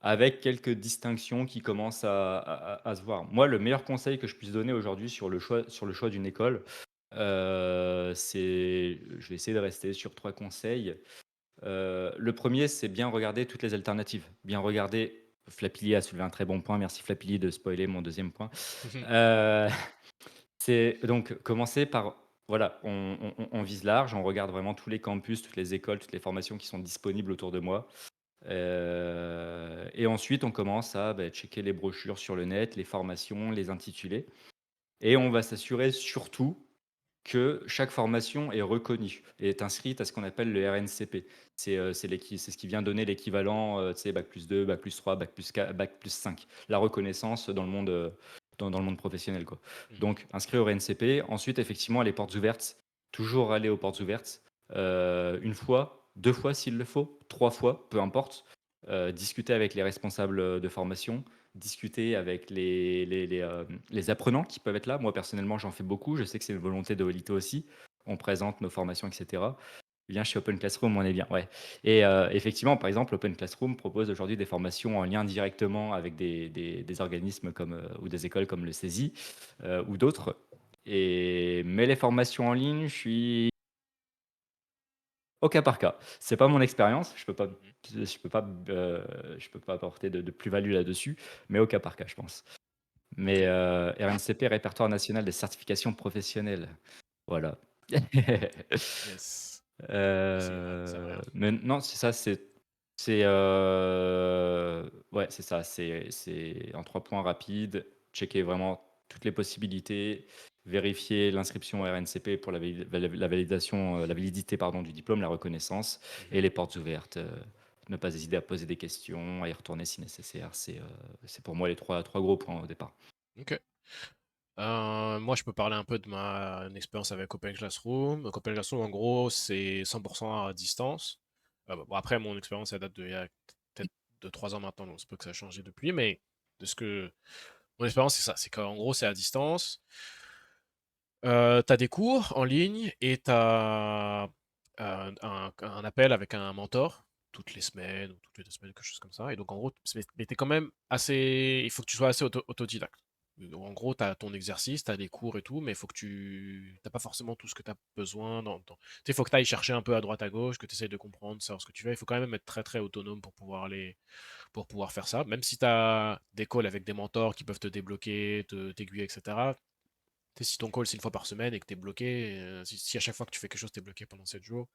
avec quelques distinctions qui commencent à se voir. Moi, le meilleur conseil que je puisse donner aujourd'hui sur le choix d'une école, je vais essayer de rester sur 3 conseils. Le premier, c'est bien regarder toutes les alternatives. Bien regarder Flapilly a soulevé un très bon point, merci Flapilly de spoiler mon deuxième point. Heu, c'est donc commencer par voilà, on vise large, on regarde vraiment tous les campus, toutes les écoles, toutes les formations qui sont disponibles autour de moi. Et ensuite, on commence à, checker les brochures sur le net, les formations, les intitulés et on va s'assurer surtout que chaque formation est reconnue et est inscrite à ce qu'on appelle le RNCP. C'est ce qui vient donner l'équivalent, tu sais, bac+2, bac+3, bac+5, la reconnaissance dans le monde, dans le monde professionnel, quoi. Mhm. Donc inscrire au RNCP, ensuite effectivement les portes ouvertes, toujours aller aux portes ouvertes, 1 fois, 2 fois s'il le faut, 3 fois, peu importe, discuter avec les responsables, de formation, discuter avec les apprenants qui peuvent être là. Moi, personnellement, j'en fais beaucoup. Je sais que c'est une volonté de Olito aussi. On présente nos formations, et cetera. Bien chez Open Classroom, on est bien, ouais. Et effectivement, par exemple, Open Classroom propose aujourd'hui des formations en lien directement avec des organismes comme, ou des écoles comme le CESI, ou d'autres. Mais les formations en ligne, je suis au cas par cas. C'est pas mon expérience, Mhm. je peux pas apporter de plus-value là-dessus, mais au cas par cas, je pense. Ok. Mais RNCP, Répertoire national des certifications professionnelles. Voilà. Yes. C'est vrai, hein. Mais non, c'est ça, ouais, c'est ça, c'est en 3 points rapides, checker vraiment toutes les possibilités, vérifier l'inscription à RNCP pour la validation, la validité, pardon, du diplôme, la reconnaissance et Mhm. les portes ouvertes, ne pas hésiter à poser des questions, à y retourner si nécessaire. C'est pour moi les trois gros points au départ. Ok. Moi, je peux parler un peu de ma expérience avec Open Classroom. Donc, Open Classroom, en gros, c'est 100% à distance. Bon, après, mon expérience, elle date il y a peut-être de 3 ans maintenant, donc c'est peu que ça a changé depuis, mais de ce que mon expérience, c'est ça. C'est qu'en gros, c'est à distance. T'as des cours en ligne et t'as un appel avec un mentor toutes les semaines ou toutes les 2 semaines, quelque chose comme ça. Et donc, en gros, mais t'es quand même assez. Il faut que tu sois assez autodidacte. Donc, en gros, t'as ton exercice, t'as des cours et tout, mais il faut que t'as pas forcément tout ce que t'as besoin. Tu sais, il faut que tu ailles chercher un peu à droite à gauche, que tu essayes de comprendre, savoir ce que tu fais. Il faut quand même être très très autonome pour pouvoir faire ça. Même si tu as des calls avec des mentors qui peuvent te débloquer, t'aiguiller, etc. Tu sais, si ton call c'est 1 fois par semaine et que tu es bloqué, si à chaque fois que tu fais quelque chose, tu es bloqué pendant 7 jours,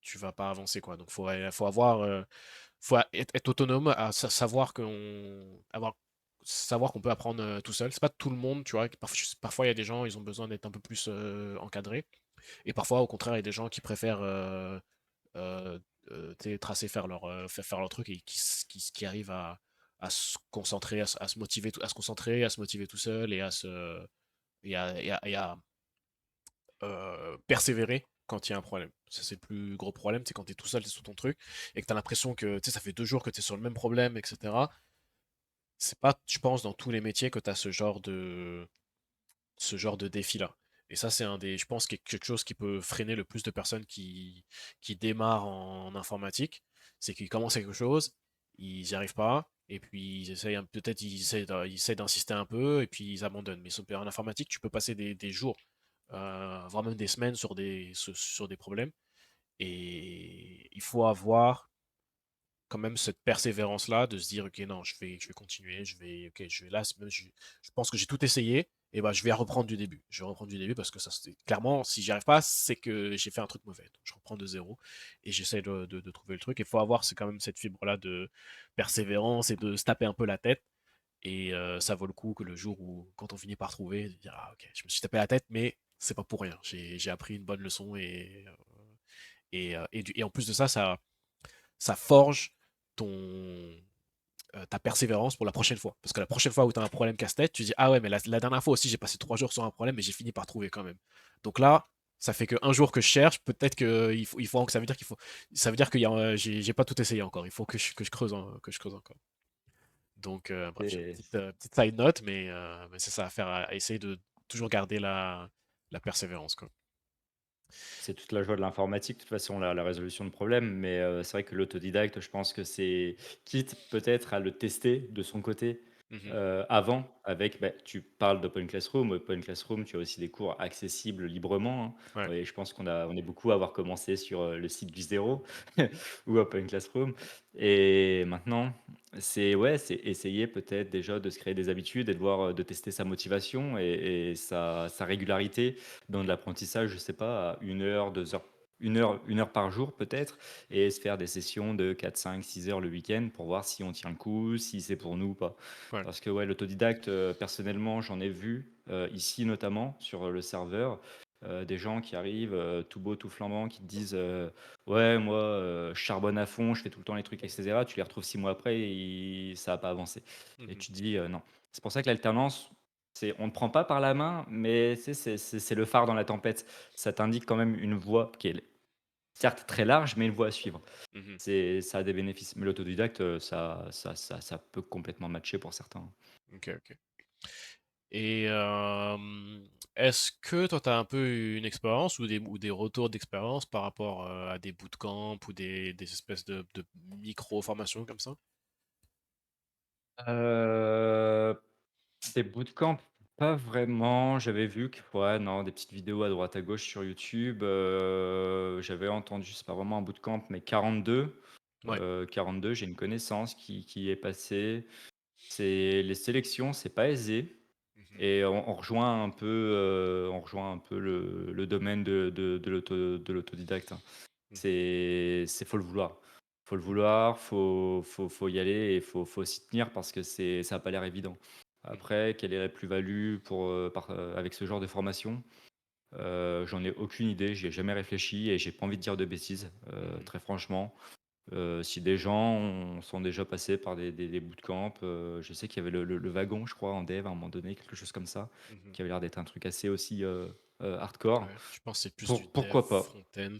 tu vas pas avancer, quoi. Donc, faut être autonome à savoir qu'on peut apprendre tout seul. C'est pas tout le monde, tu vois. Parfois, il y a des gens, ils ont besoin d'être un peu plus encadrés. Et parfois, au contraire, il y a des gens qui préfèrent tracer, faire leur truc et qui arrivent à se concentrer, à se motiver, à se concentrer, à se motiver tout seul et à persévérer quand il y a un problème. Ça, c'est le plus gros problème, c'est quand tu es tout seul, tu es sur ton truc et que tu as l'impression que ça fait 2 jours que tu es sur le même problème, etc. C'est pas, je pense, dans tous les métiers que tu as ce genre de défi-là. Et ça, c'est je pense, quelque chose qui peut freiner le plus de personnes qui démarrent en informatique. C'est qu'ils commencent quelque chose, ils n'y arrivent pas, et puis ils essayent, peut-être ils essayent d'insister un peu, et puis ils abandonnent. Mais en informatique, tu peux passer des jours, voire même des semaines sur des problèmes. Et il faut avoir quand même cette persévérance-là de se dire, ok, non, je vais continuer, ok, là, je pense que j'ai tout essayé, et ben, je vais reprendre du début. Je vais reprendre du début parce que ça, clairement, si j'y arrive pas, c'est que j'ai fait un truc mauvais. Donc, je reprends de zéro et j'essaie de trouver le truc. Il faut avoir, c'est quand même cette fibre-là de persévérance et de se taper un peu la tête. Et ça vaut le coup que le jour où, quand on finit par trouver, de dire, ah, ok, je me suis tapé la tête, mais c'est pas pour rien. J'ai appris une bonne leçon et en plus de ça, ça forge ton, ta persévérance pour la prochaine fois. Parce que la prochaine fois où tu as un problème casse-tête, tu dis, ah ouais, mais la dernière fois aussi, j'ai passé 3 jours sur un problème, mais j'ai fini par trouver quand même. Donc là, ça fait qu'un jour que je cherche, peut-être que ça veut dire ça veut dire que j'ai pas tout essayé encore. Il faut que je creuse, que je creuse encore. Donc, bref, j'ai une Et petite side note, mais c'est ça à faire, à essayer de toujours garder la persévérance, quoi. c'est toute la joie de l'informatique, de toute façon, la résolution de problèmes, mais c'est vrai que l'autodidacte, je pense que c'est quitte peut-être à le tester de son côté, Mhm. avant avec, bah, tu parles d'Open Classroom. Open Classroom, tu as aussi des cours accessibles librement, hein, Ouais. et je pense on est beaucoup à avoir commencé sur, le site du zéro ou Open Classroom, et maintenant, c'est ouais, c'est essayer peut-être déjà de se créer des habitudes et de voir, de tester sa motivation et sa régularité dans de l'apprentissage, je sais pas, à 1 heure, 2 heures, 1 heure par jour peut-être, et se faire des sessions de 4, 5, 6 heures le week-end pour voir si on tient le coup, si c'est pour nous ou pas. Ouais. Parce que ouais, l'autodidacte, personnellement, j'en ai vu, ici notamment sur, le serveur, des gens qui arrivent, tout beau, tout flambant, qui te disent, «Ouais, moi, je charbonne à fond, je fais tout le temps les trucs et cetera». Tu les retrouves 6 mois après et ça a pas avancé et Mhm. tu te dis: «Non». C'est pour ça que l'alternance, on ne prend pas par la main, mais tu sais, c'est le phare dans la tempête. Ça t'indique quand même une voie qui est certes très large, mais une voie à suivre. Mhm. Ça a des bénéfices. Mais l'autodidacte, ça peut complètement matcher pour certains. Ok, ok. Et est-ce que toi, tu as un peu une expérience ou des retours d'expérience par rapport à des bootcamps ou des espèces de micro-formations comme ça? Heu, des bootcamps, pas vraiment. J'avais vu que ouais, non, des petites vidéos à droite à gauche sur YouTube, j'avais entendu, c'est pas vraiment un bootcamp, mais 42, Ouais. 42, j'ai une connaissance qui est passée. C'est les sélections, c'est pas aisé. Mhm. Et on rejoint un peu le domaine de l'autodidacte, hein. Mhm. C'est faut le vouloir. Faut le vouloir, faut y aller et faut s'y tenir parce que ça a pas l'air évident. Mhm. Après, quelle est la plus-value avec ce genre de formation? J'en ai aucune idée, j'y ai jamais réfléchi et j'ai pas envie de dire de bêtises, Mhm. très franchement. Si des gens sont déjà passés par des bootcamps, je sais qu'il y avait le wagon, je crois, en dev à un moment donné, quelque chose comme ça, Mhm. qui avait l'air d'être un truc assez aussi, hardcore. Ouais, je pense que c'est plus du dev Pourquoi pas? front-end.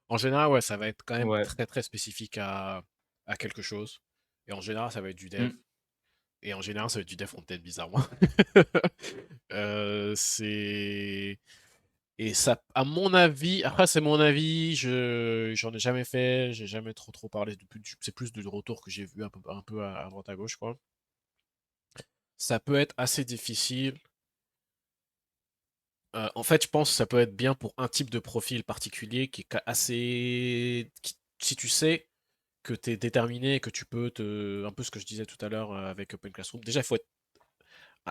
En général, ouais, ça va être quand même Ouais. très très spécifique à quelque chose. Et en général, ça va être du dev. Mmh. Et en général, ça va être du dev front-end, bizarrement. C'est. Et ça, à mon avis, après c'est mon avis, j'en ai jamais fait, j'ai jamais trop parlé c'est plus du retour que j'ai vu un peu à droite à gauche, quoi. Ça peut être assez difficile. En fait, je pense que ça peut être bien pour un type de profil particulier qui est si tu sais que tu es déterminé, que tu peux un peu ce que je disais tout à l'heure avec Open Classroom, déjà il faut être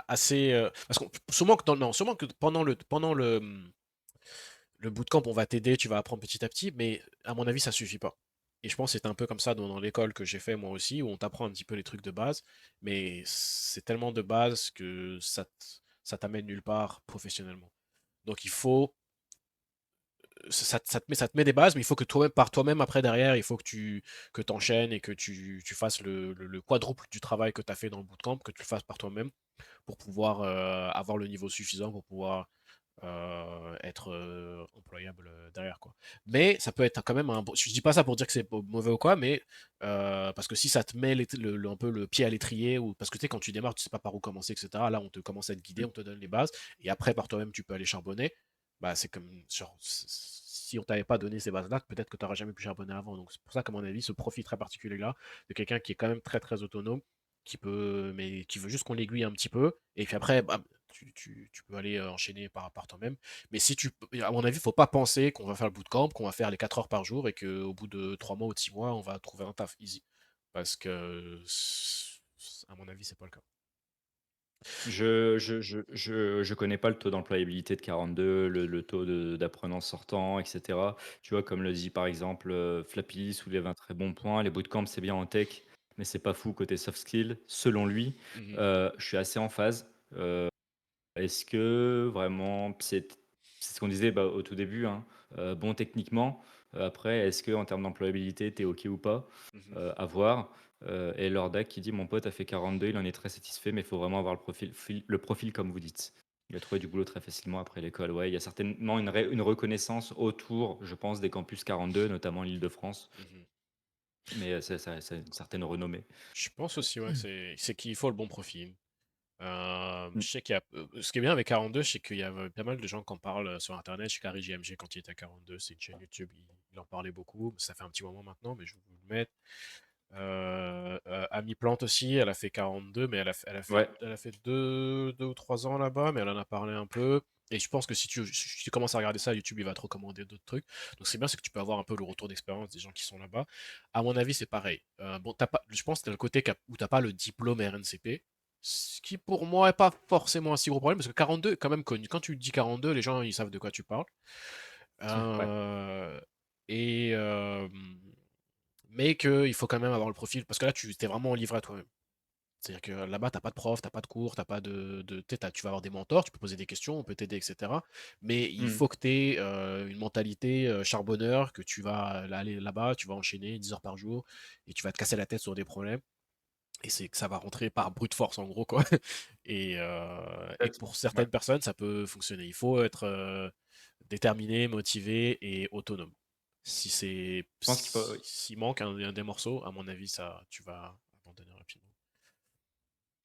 assez. Parce que sûrement que, non, sûrement que le bootcamp, on va t'aider, tu vas apprendre petit à petit, mais à mon avis, ça suffit pas. Et je pense que c'est un peu comme ça dans l'école que j'ai fait moi aussi, où on t'apprend un petit peu les trucs de base, mais c'est tellement de base que ça t'amène nulle part professionnellement. Donc il faut ça te met des bases, mais il faut que toi-même, par toi-même, après, derrière, il faut que enchaînes et que tu fasses le quadruple du travail que tu as fait dans le bootcamp, que tu le fasses par toi-même pour pouvoir avoir le niveau suffisant pour pouvoir être employable derrière, quoi. Mais ça peut être quand même un. Je dis pas ça pour dire que c'est mauvais ou quoi, mais parce que si ça te met un peu le pied à l'étrier, ou parce que tu sais, quand tu démarres, tu sais pas par où commencer, etc. Là, on te commence à te guider, on te donne les bases, et après, par toi-même, tu peux aller charbonner. Bah, c'est comme genre, si on t'avait pas donné ces bases-là, peut-être que tu n'aurais jamais pu charbonner avant. Donc, c'est pour ça qu'à mon avis, ce profil très particulier-là, de quelqu'un qui est quand même très très autonome, mais qui veut juste qu'on l'aiguille un petit peu, et puis après, bah, tu peux aller enchaîner par toi-même. Mais si tu, à mon avis, il faut pas penser qu'on va faire le bootcamp, qu'on va faire les 4 heures par jour et qu'au bout de 3 mois ou de 6 mois, on va trouver un taf easy. Parce que, à mon avis, c'est pas le cas. Je connais pas le taux d'employabilité de 42, le taux d'apprenants sortants, et cetera. Tu vois, comme le dit par exemple, Flappy soulève un très bon point. Les bootcamps, c'est bien en tech, mais c'est pas fou côté soft skills, selon lui. Mhm, Je suis assez en phase. Est-ce que vraiment c'est ce qu'on disait, bah, au tout début, hein, bon techniquement, après est-ce que en termes d'employabilité, tu es OK ou pas? mhm, À voir, et Lordac qui dit: «Mon pote a fait 42, il en est très satisfait, mais il faut vraiment avoir le profil comme vous dites». Il a trouvé du boulot très facilement après l'école. Ouais, il y a certainement une reconnaissance autour, je pense, des campus 42, notamment l'Île-de-France, mhm. mais ça a une certaine renommée. Je pense aussi, ouais, c'est qu'il faut le bon profil. Mmh. Je sais qu'il y a, ce qui est bien avec 42, c'est qu'il y a pas mal de gens qui en parlent sur Internet. Je sais qu'Harry JMG, quand il était à 42, c'est une chaîne YouTube, il en parlait beaucoup. Ça fait un petit moment maintenant, mais je vais vous le mettre. Amy Plante aussi, elle a fait 42, mais Ouais, elle a fait deux ou 3 ans là-bas, mais elle en a parlé un peu. Et je pense que si tu commences à regarder ça, YouTube, il va te recommander d'autres trucs. Donc c'est bien, c'est que tu peux avoir un peu le retour d'expérience des gens qui sont là-bas. À mon avis, c'est pareil. Bon, t'as pas, je pense que t'as le côté où t'as pas le diplôme RNCP, ce qui pour moi est pas forcément un si gros problème, parce que 42 est quand même connu. Quand tu dis 42, les gens, ils savent de quoi tu parles. ouais. Euh, et mais qu'il faut quand même avoir le profil, parce que là, tu t'es vraiment livré à toi-même. C'est-à-dire que là-bas, t'as pas de prof, t'as pas de cours, t'as pas tu sais, tu vas avoir des mentors, tu peux poser des questions, on peut t'aider, etc. Mais il Mmh. faut que tu aies une mentalité charbonneur, que tu vas aller là-bas, tu vas enchaîner 10 heures par jour, et tu vas te casser la tête sur des problèmes. Et c'est que ça va rentrer par brute force, en gros, quoi. Et pour Ouais. certaines personnes, ça peut fonctionner. Il faut être déterminé, motivé et autonome. Je pense qu'il faut S'il manque un des morceaux, à mon avis, ça, tu vas abandonner rapidement.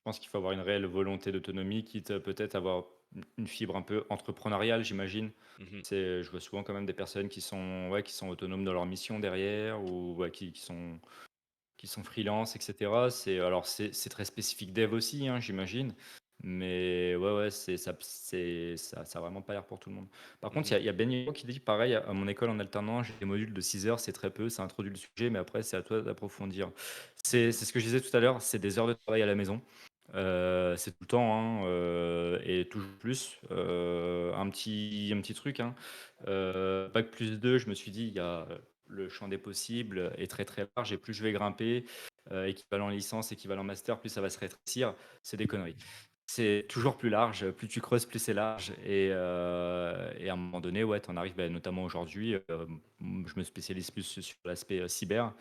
pense qu'il faut avoir une réelle volonté d'autonomie, quitte à peut-être avoir une fibre un peu entrepreneuriale, j'imagine. Mhm, Je vois souvent quand même des personnes qui sont, ouais, qui sont autonomes dans leur mission derrière ou ouais, qui sont freelance, etc. C'est très spécifique dev aussi, hein, j'imagine. Mais ouais, ouais, ça a vraiment pas l'air pour tout le monde. Par contre, mhm, il y a Ben Yo qui dit pareil, à mon école en alternance, j'ai des modules de 6 heures, c'est très peu, ça introduit le sujet, mais après, c'est à toi d'approfondir. C'est ce que je disais tout à l'heure, c'est des heures de travail à la maison. C'est tout le temps, hein, et toujours plus. Un petit truc, hein. Bac plus 2, je me suis dit, il y a le champ des possibles est très très large et plus je vais grimper, équivalent licence, équivalent master, plus ça va se rétrécir. C'est des conneries. C'est toujours plus large, plus tu creuses, plus c'est large. Et à un moment donné, ouais, tu en arrives, ben, notamment aujourd'hui, je me spécialise plus sur l'aspect cyber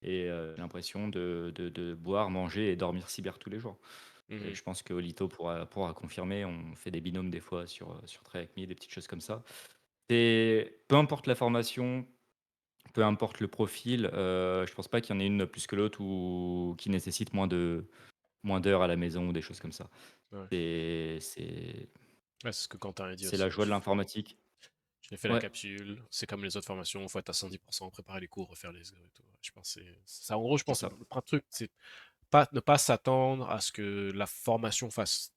et j'ai l'impression de boire, manger et dormir cyber tous les jours. Et mhm. je pense que Olito pourra confirmer, on fait des binômes des fois sur Track Me, des petites choses comme ça. Peu importe la formation, peu importe le profil, je pense pas qu'il y en ait une plus que l'autre ou qui nécessite moins d'heures à la maison ou des choses comme ça. Ouais. C'est Ouais, c'est ce que Quentin a dit c'est la aussi. joie de l'informatique. Je l'ai fait la Ouais, capsule, c'est comme les autres formations, il faut être à 110%, préparer les cours, refaire les exos et tout. Je pense que ça. En gros, je c'est pense que ça. le truc, c'est ne pas s'attendre à ce que la formation fasse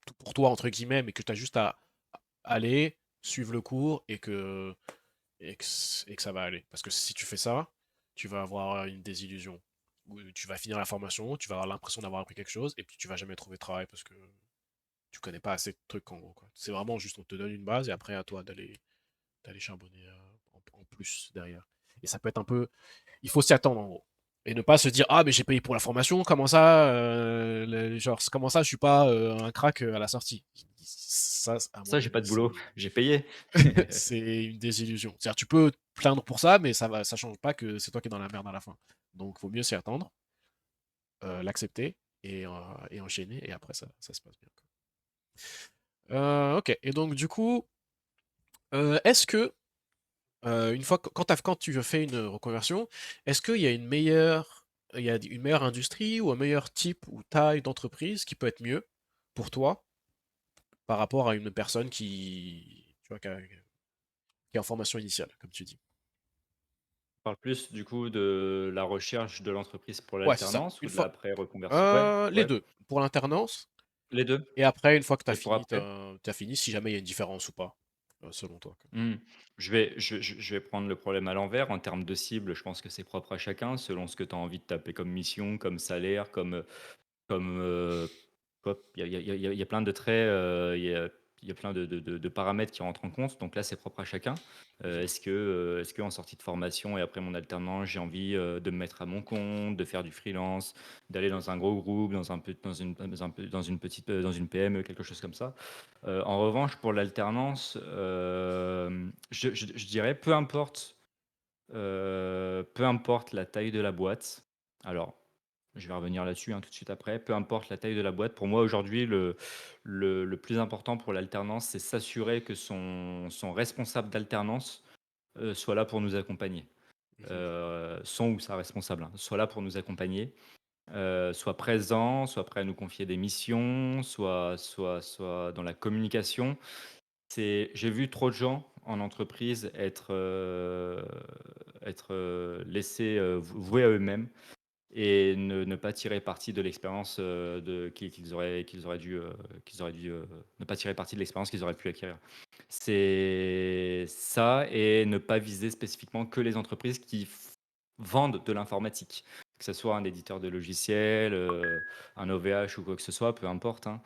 tout pour toi, entre guillemets, mais que tu as juste à aller, suivre le cours et que ça va aller. Parce que si tu fais ça, tu vas avoir une désillusion. Où tu vas finir la formation, tu vas avoir l'impression d'avoir appris quelque chose, et puis tu vas jamais trouver de travail parce que tu connais pas assez de trucs en gros, quoi. C'est vraiment juste on te donne une base et après à toi d'aller charbonner en plus derrière. Et ça peut être un peu. Il faut s'y attendre en gros. Et ne pas se dire: «Ah mais j'ai payé pour la formation, comment ça, genre comment ça je suis pas, un crack, à la sortie?» Ça, à mon Ça, j'ai avis, pas de boulot, j'ai payé. c'est une désillusion. C'est-à-dire tu peux te plaindre pour ça, mais ça change pas que c'est toi qui es dans la merde à la fin. Donc vaut mieux s'y attendre, l'accepter et enchaîner et après ça se passe bien, quoi. OK et donc du coup, est-ce que, une fois que quand tu fais une reconversion, est-ce qu'il y a une meilleure industrie ou un meilleur type ou taille d'entreprise qui peut être mieux pour toi par rapport à une personne tu vois, qui est en formation initiale, comme tu dis? On parle plus du coup de la recherche de l'entreprise pour Ouais, c'est ça. l'alternance ou Une de fois, l'après-reconversion? Ouais, les ouais, 2 pour l'alternance les 2. et après une fois que tu as Et pour fini, après? si jamais il y a une différence ou pas, selon toi, quoi. Mmh. Je vais prendre le problème à l'envers. En termes de cible, je pense que c'est propre à chacun, selon ce que tu as envie de taper comme mission, comme salaire, comme, hop, il y a plein de traits, il y a plein de paramètres qui rentrent en compte. Donc là, c'est propre à chacun. Mmh. Est-ce qu'en sortie de formation et après mon alternance, j'ai envie, de me mettre à mon compte, de faire du freelance, d'aller dans un gros groupe, dans une petite, dans une PME, quelque chose comme ça? En revanche, pour l'alternance, je dirais peu importe la taille de la boîte. Alors, je vais revenir là-dessus, hein, tout de suite après. Peu importe la taille de la boîte, pour moi aujourd'hui, le plus important pour l'alternance, c'est s'assurer que son responsable d'alternance, soit là pour nous accompagner. Mmh. Son ou sa responsable, hein, soit là pour nous accompagner, soit présent, soit prêt à nous confier des missions, soit dans la communication. J'ai vu trop de gens en entreprise être laissés, voués à eux-mêmes et ne pas tirer parti de l'expérience, qu'ils auraient dû, ne pas tirer parti de l'expérience qu'ils auraient pu acquérir. C'est ça et ne pas viser spécifiquement que les entreprises qui vendent de l'informatique. Que ce soit un éditeur de logiciels, un OVH ou quoi que ce soit, peu importe, hein.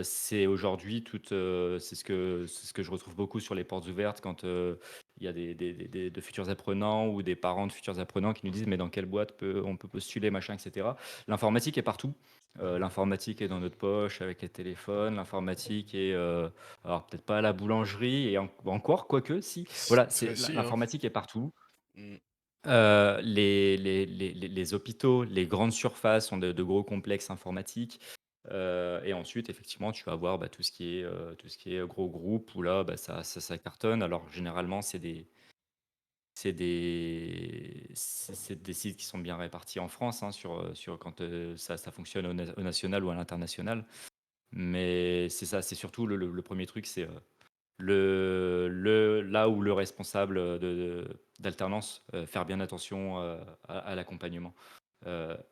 C'est aujourd'hui c'est ce que je retrouve beaucoup sur les portes ouvertes quand, il y a de futurs apprenants ou des parents de futurs apprenants qui nous disent: «Mais dans quelle boîte on peut postuler?» machin et cetera. L'informatique est partout. Mmh. L'informatique est dans notre poche avec les téléphones, l'informatique est, alors peut-être pas à la boulangerie et encore, quoique si. Voilà, Ça aussi, hein. l'informatique est partout. Mmh. Les hôpitaux, les grandes surfaces ont de gros complexes informatiques, et ensuite effectivement tu vas avoir, bah, tout ce qui est gros groupe où là, bah, ça cartonne. Alors généralement c'est des sites qui sont bien répartis en France, hein, sur quand, ça fonctionne au national ou à l'international. Mais c'est ça, c'est surtout le 1er truc, c'est, là où le responsable, d'alternance, faire bien attention, à l'accompagnement.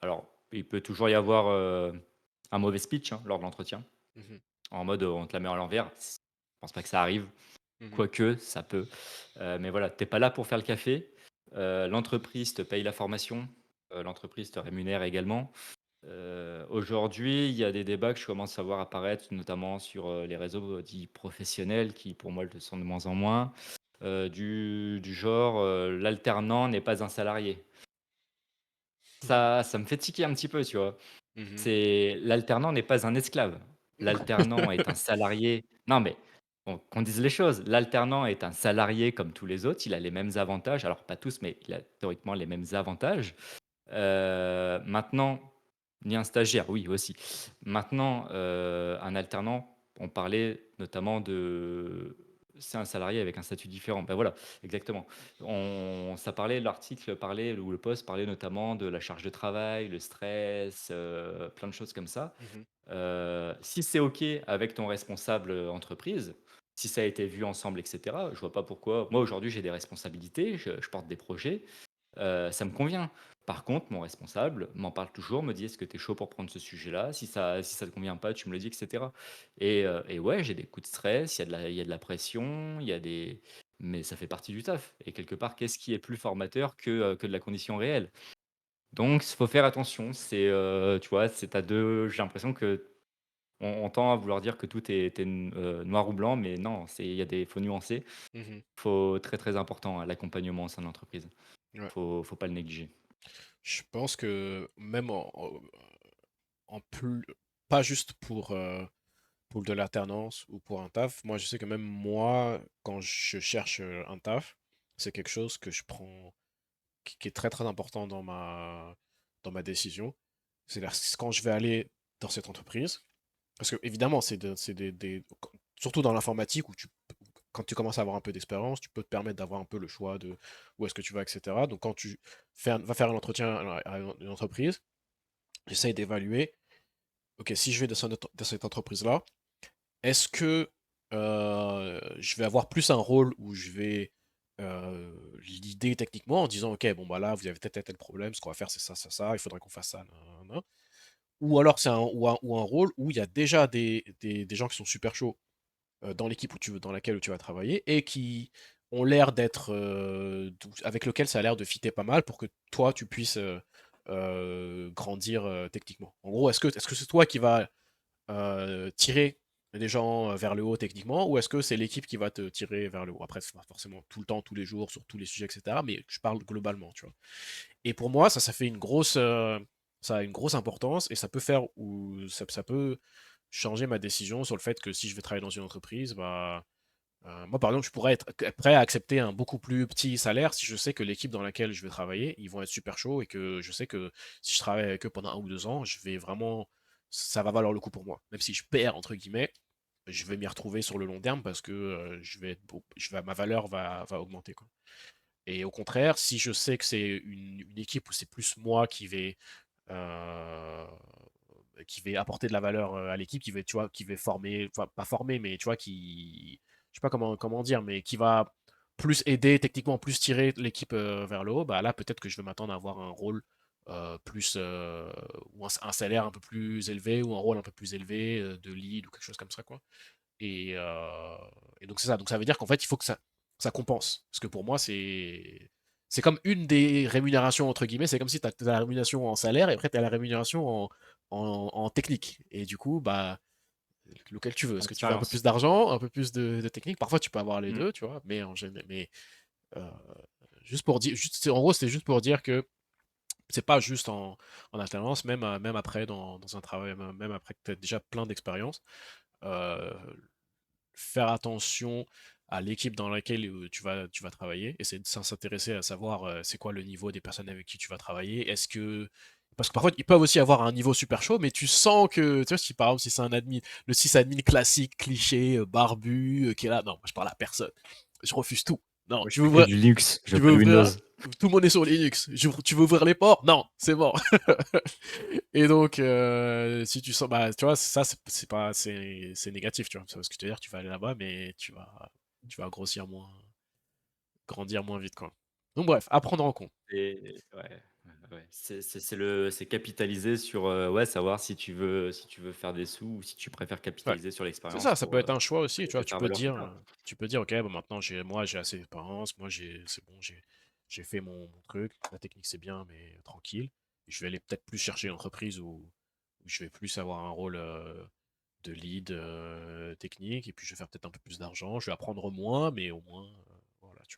Alors, il peut toujours y avoir, un mauvais speech, hein, lors de l'entretien, Mmh. en mode, on te la met à l'envers. Je pense pas que ça arrive, Mmh. quoique ça peut. Mais voilà, t'es pas là pour faire le café, l'entreprise te paye la formation, l'entreprise te rémunère également. Aujourd'hui, il y a des débats que je commence à voir apparaître, notamment sur, les réseaux, dits professionnels qui, pour moi, le sont de moins en moins, du genre, l'alternant n'est pas un salarié. Ça me fait tiquer un petit peu, tu vois? Mmh. C'est l'alternant n'est pas un esclave. L'alternant est un salarié non, mais qu'on dise les choses. L'alternant est un salarié comme tous les autres, il a les mêmes avantages, alors pas tous, mais il a théoriquement les mêmes avantages. Maintenant, ni un stagiaire, oui aussi. Maintenant, un alternant, on parlait notamment de c'est un salarié avec un statut différent. Ben voilà, exactement. L'article parlait ou le post parlait notamment de la charge de travail, le stress, plein de choses comme ça. Mmh. Si c'est OK avec ton responsable, entreprise, si ça a été vu ensemble et cetera, je vois pas pourquoi moi aujourd'hui j'ai des responsabilités, je porte des projets. Ça me convient. Par contre, mon responsable m'en parle toujours, me dit: «Est-ce que tu es chaud pour prendre ce sujet-là? Si ça te convient pas, tu me le dis» et cetera. Et ouais, j'ai des coups de stress, il y a de la pression, il y a des mais ça fait partie du taf et quelque part, qu'est-ce qui est plus formateur que de la condition réelle? Donc il faut faire attention. Tu vois, c'est à 2. J'ai l'impression qu'on tend à vouloir dire que tout est noir ou blanc, mais non, il y a des faut nuancer. Mmh. Faut très, très important, hein, l'accompagnement au sein de l'entreprise. Ouais. Faut pas le négliger. Je pense que même en plus, pas juste pour de l'alternance ou pour un taf, moi je sais que même moi, quand je cherche un taf, c'est quelque chose que je prends, qui est très très important dans ma décision. C'est quand je vais aller dans cette entreprise, parce que évidemment, c'est surtout dans l'informatique où quand tu commences à avoir un peu d'expérience, tu peux te permettre d'avoir un peu le choix de où est-ce que tu vas, etc. Donc quand tu vas faire un entretien à une entreprise, j'essaye d'évaluer, ok, si je vais dans cette entreprise-là, est-ce que je vais avoir plus un rôle où je vais l'idée techniquement en disant, ok, bon bah là, vous avez tel problème, ce qu'on va faire c'est ça, ça, ça, il faudrait qu'on fasse ça, nan, nan, nan. Ou alors c'est ou un rôle où il y a déjà des gens qui sont super chauds dans l'équipe dans laquelle tu vas travailler et qui ont l'air d'être avec lequel ça a l'air de fitter pas mal pour que toi tu puisses grandir techniquement. En gros, est-ce que c'est toi qui va tirer les gens vers le haut techniquement ou est-ce que c'est l'équipe qui va te tirer vers le haut? Après, c'est pas forcément tout le temps, tous les jours, sur tous les sujets, etc. Mais je parle globalement, tu vois. Et pour moi, ça fait ça a une grosse importance et ça peut faire ou ça peut changer ma décision sur le fait que si je vais travailler dans une entreprise, bah, moi, par exemple, je pourrais être prêt à accepter un beaucoup plus petit salaire si je sais que l'équipe dans laquelle je vais travailler, ils vont être super chauds et que je sais que si je travaille avec eux pendant 1 ou 2 ans, je vais vraiment, ça va valoir le coup pour moi. Même si je perds, entre guillemets, je vais m'y retrouver sur le long terme parce que ma valeur va augmenter, quoi. Et au contraire, si je sais que c'est une équipe où c'est plus moi euh, qui vais apporter de la valeur à l'équipe, tu vois, qui va former, enfin pas former, mais tu vois, je sais pas comment dire, mais qui va plus aider techniquement, plus tirer l'équipe vers le haut, bah là peut-être que je vais m'attendre à avoir un rôle plus ou un salaire un peu plus élevé ou un rôle un peu plus élevé de lead ou quelque chose comme ça, quoi. Et, euh, et donc c'est ça. Donc ça veut dire qu'en fait, il faut que ça compense. Parce que pour moi, c'est comme une des rémunérations, entre guillemets. C'est comme si tu as la rémunération en salaire et après tu as la rémunération en technique. Et du coup, bah, lequel tu veux. Est-ce que tu veux un peu plus Expérience. d'argent, un peu plus de technique? Parfois, tu peux avoir les Mmh. deux, tu vois. Mais euh, juste pour dire, en gros, c'est juste pour dire que c'est pas juste en alternance, même après dans un travail, même après que tu as déjà plein d'expérience. Euh, Faire attention à l'équipe dans laquelle tu vas travailler, et c'est de s'intéresser à savoir c'est quoi le niveau des personnes avec qui tu vas travailler. Est-ce que parce que parfois ils peuvent aussi avoir un niveau super chaud, mais tu sens que tu vois si par exemple si c'est un admin, le sysadmin classique, cliché, barbu, qui est là, non, moi je parle à personne, je refuse tout. Non, Moi, je fais que du Linux, je tu veux veux pas de ouvrir, Windows. tout le monde est sur Linux. Tu veux ouvrir les ports? Non, c'est bon. Et donc, si tu sens, bah, tu vois, ça, c'est pas, c'est négatif, tu vois. Parce que je te dire, tu vas aller là-bas, mais tu vas grossir moins, grandir moins vite, quoi. Donc, bref, à prendre en compte. Et ouais, c'est capitaliser sur, ouais, savoir si tu veux faire des sous ou si tu préfères Ouais. capitaliser sur C'est l'expérience ça peut être un choix pour aussi, tu vois. te faire valoir plus tard. Tu peux dire, ok, bah, maintenant, moi, j'ai assez d'expérience, moi, c'est bon, j'ai fait mon truc, la technique, c'est bien, mais tranquille. Et je vais aller peut-être plus chercher une entreprise où je vais plus avoir un rôle de lead technique, et puis je vais faire peut-être un peu plus d'argent, je vais apprendre moins, mais au moins, voilà, tu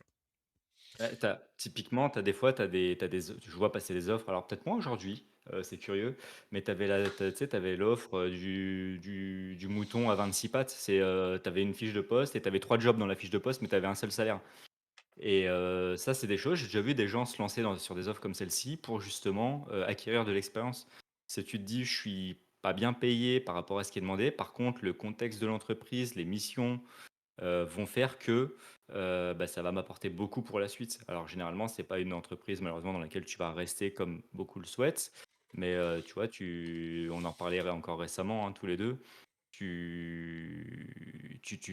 Ouais, typiquement, des fois, je vois passer des offres, alors peut-être moins aujourd'hui, c'est curieux, mais tu sais, tu avais l'offre du mouton à 26 pattes. Tu avais une fiche de poste et tu avais 3 jobs dans la fiche de poste, mais tu avais un seul salaire. Et ça, c'est des choses, j'ai déjà vu des gens se lancer sur des offres comme celle-ci pour justement acquérir de l'expérience. Si tu te dis, je suis pas bien payé par rapport à ce qui est demandé, par contre, le contexte de l'entreprise, les missions, vont faire que bah, ça va m'apporter beaucoup pour la suite. Alors généralement, c'est pas une entreprise malheureusement dans laquelle tu vas rester comme beaucoup le souhaitent, mais tu vois, on en parlait encore récemment, hein, tous les deux. Tu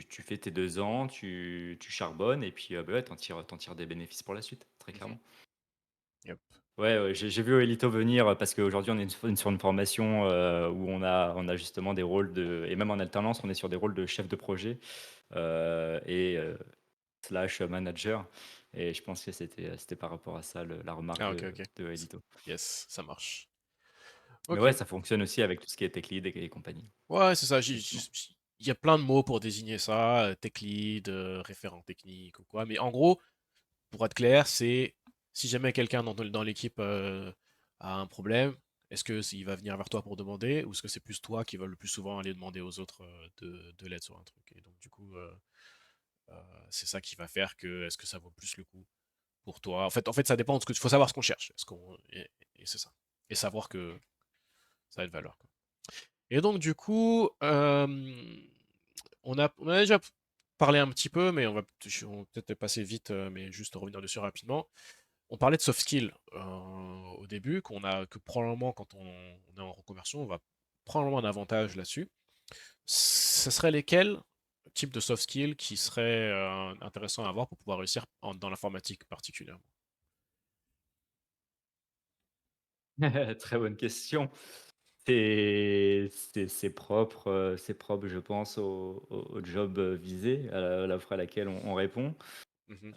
fais tes 2 ans, tu charbonnes et puis bah ouais, t'en tires des bénéfices pour la suite, très vois. clairement. Yep. Ouais, ouais, j'ai vu Elito venir parce qu'aujourd'hui on est sur une formation où on a justement des rôles et même en alternance, on est sur des rôles de chef de projet et slash manager. Et je pense que c'était par rapport à ça la remarque Ah, ok, ok. de Elito. Yes, ça marche. Mais Ok. ouais, ça fonctionne aussi avec tout ce qui est tech lead et compagnie, Ouais, c'est ça. typiquement. Il y a plein de mots pour désigner ça, tech lead, référent technique ou quoi. Mais en gros, pour être clair, Si jamais quelqu'un dans l'équipe a un problème, est-ce que il va venir vers toi pour demander ou est-ce que c'est plus toi qui va le plus souvent aller demander aux autres de l'aide sur un truc? Et donc du coup, c'est ça qui va faire que est-ce que ça vaut plus le coup pour toi? En fait, ça dépend de ce que faut savoir ce qu'on cherche. Et c'est ça. Et savoir que ça a de valeur, quoi. Et donc du coup, on a déjà parlé un petit peu, mais on va peut-être passer vite, mais juste revenir dessus rapidement. On parlait de soft skills au début, que probablement quand on est en reconversion, on va probablement un avantage là-dessus. Ce serait lesquels types de soft skills qui seraient intéressants à avoir pour pouvoir réussir dans l'informatique particulièrement? Très bonne question. C'est propre, je pense, au job, visé, à l'offre à laquelle on répond. Mhm,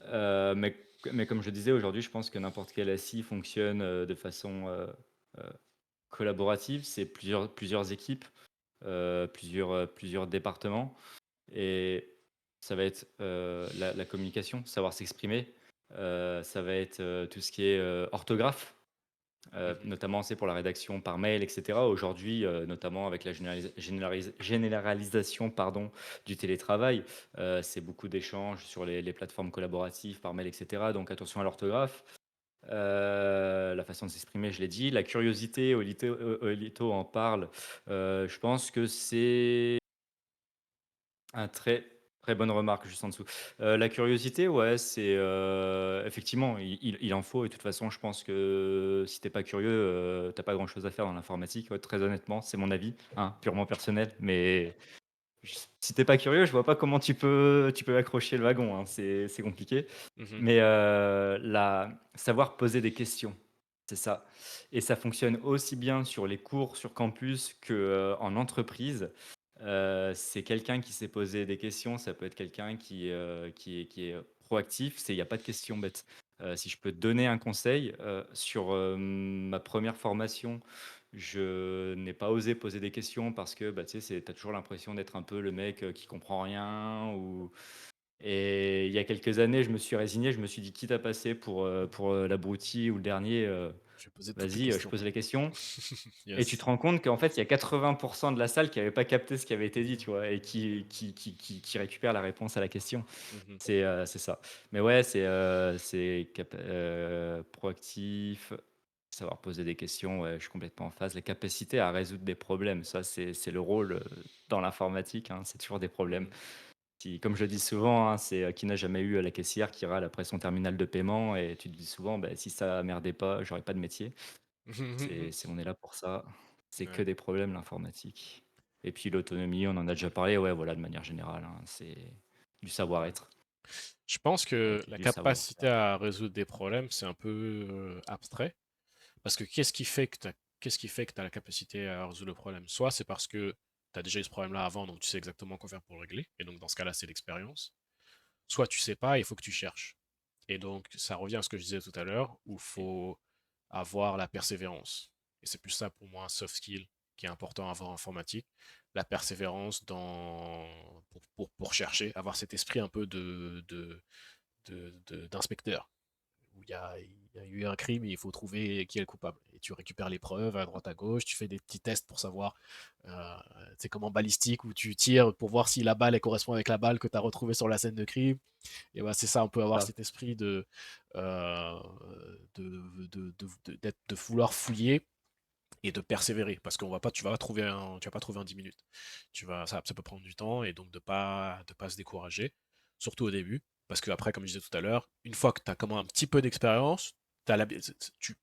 Mais comme je disais, aujourd'hui, je pense que n'importe quel SI fonctionne, de façon, heu, collaborative. C'est plusieurs équipes, plusieurs départements et ça va être, la communication, savoir s'exprimer, ça va être, tout ce qui est, orthographe. mhm, Notamment, c'est pour la rédaction par mail et cetera. Aujourd'hui, notamment avec la généralisation, pardon, du télétravail, c'est beaucoup d'échanges sur les plateformes collaboratives par mail et cetera, donc attention à l'orthographe. La façon de s'exprimer, je l'ai dit. La curiosité, Olito en parle, je pense que c'est un très bonne remarque juste en dessous. La curiosité, ouais, c'est, effectivement, il en faut et de toute façon, je pense que si t'es pas curieux, tu pas grand-chose à faire dans l'informatique, ouais, très honnêtement, c'est mon avis, hein, purement personnel, mais si t'es pas curieux, je vois pas comment tu peux accrocher le wagon, hein, c'est compliqué. mhm, Mais, savoir poser des questions, c'est ça et ça fonctionne aussi bien sur les cours sur campus que, en entreprise. C'est quelqu'un qui s'est posé des questions, ça peut être quelqu'un qui est proactif, il y a pas de questions bêtes. Si je peux te donner un conseil, sur, ma première formation, je n'ai pas osé poser des questions parce que, bah, tu sais, tu as toujours l'impression d'être un peu le mec, qui comprend rien ou et il y a quelques années, je me suis résigné, je me suis dit: «Quitte à passer pour, l'abruti ou le dernier, Je vais poser toutes les vas-y, je questions. pose les questions». Et tu te Yes. rends compte qu'en fait, il y a 80 de la salle qui avait pas capté ce qui avait été dit, tu vois? Et qui récupère la réponse à la question. Mhm, C'est ça. Mais ouais, proactif, savoir poser des questions, ouais, je suis complètement en phase. Les capacités à résoudre des problèmes, ça, c'est le rôle, dans l'informatique, hein, c'est toujours des problèmes. mhm. Qui comme je le dis souvent, hein, qui n'a jamais eu, la caissière qui râle après son terminal de paiement et tu te dis souvent: «Bah, si ça merdait pas, j'aurais pas de métier». On est là pour ça. C'est que Ouais. des problèmes l'informatique et puis l'autonomie, on en a déjà parlé, ouais, voilà, de manière générale, hein, c'est du Ouais. savoir-être Je pense que avec la du capacité savoir-faire. à résoudre des problèmes, c'est un peu abstrait. Parce que qu'est-ce qui fait que tu as la capacité à résoudre le problème? Soit c'est parce que tu as déjà eu ce problème-là avant, donc tu sais exactement quoi faire pour le régler. Et donc dans ce cas-là, c'est l'expérience. Soit tu sais pas, il faut que tu cherches. Et donc ça revient à ce que je disais tout à l'heure, où il faut avoir la persévérance. Et c'est plus ça pour moi un soft skill qui est important à avoir en informatique. La persévérance pour chercher, avoir cet esprit un peu d'inspecteur où il y a eu un crime et il faut trouver qui est le coupable. Et tu récupères les preuves à droite à gauche, tu fais des petits tests pour savoir, c'est comme en balistique où tu tires pour voir si la balle elle correspond avec la balle que tu as retrouvée sur la scène de crime. Et bah, c'est ça, on peut avoir Ça, cet esprit euh, de vouloir fouiller et de persévérer parce qu'on va pas tu vas pas trouver en 10 minutes. Ça peut prendre du temps et donc de pas se décourager, surtout au début, parce que après, comme je disais tout à l'heure, une fois que tu as comme un petit peu d'expérience, tu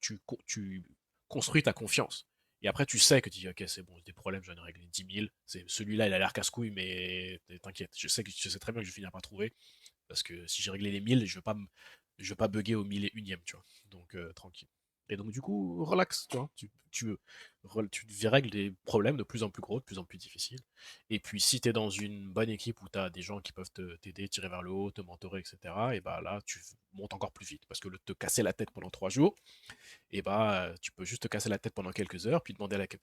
construis ta confiance. Et après, tu sais que tu dis, ok, c'est bon, des problèmes, j'en ai réglé 10 000. Celui-là, il a l'air casse-couille, mais t'inquiète, je sais très bien que je vais finir par trouver. Parce que si j'ai réglé les 1000, je vais pas bugger au 1001e, tu vois. Donc, tranquille. Et donc, du coup, relax, tu vois. Tu règles des problèmes de plus en plus gros, de plus en plus difficiles. Et puis, si tu es dans une bonne équipe où tu as des gens qui peuvent t'aider, tirer vers le haut, te mentorer, etc., et bah là, tu montes encore plus vite. Parce que le te casser la tête pendant 3 jours, et bah, tu peux juste te casser la tête pendant quelques heures, puis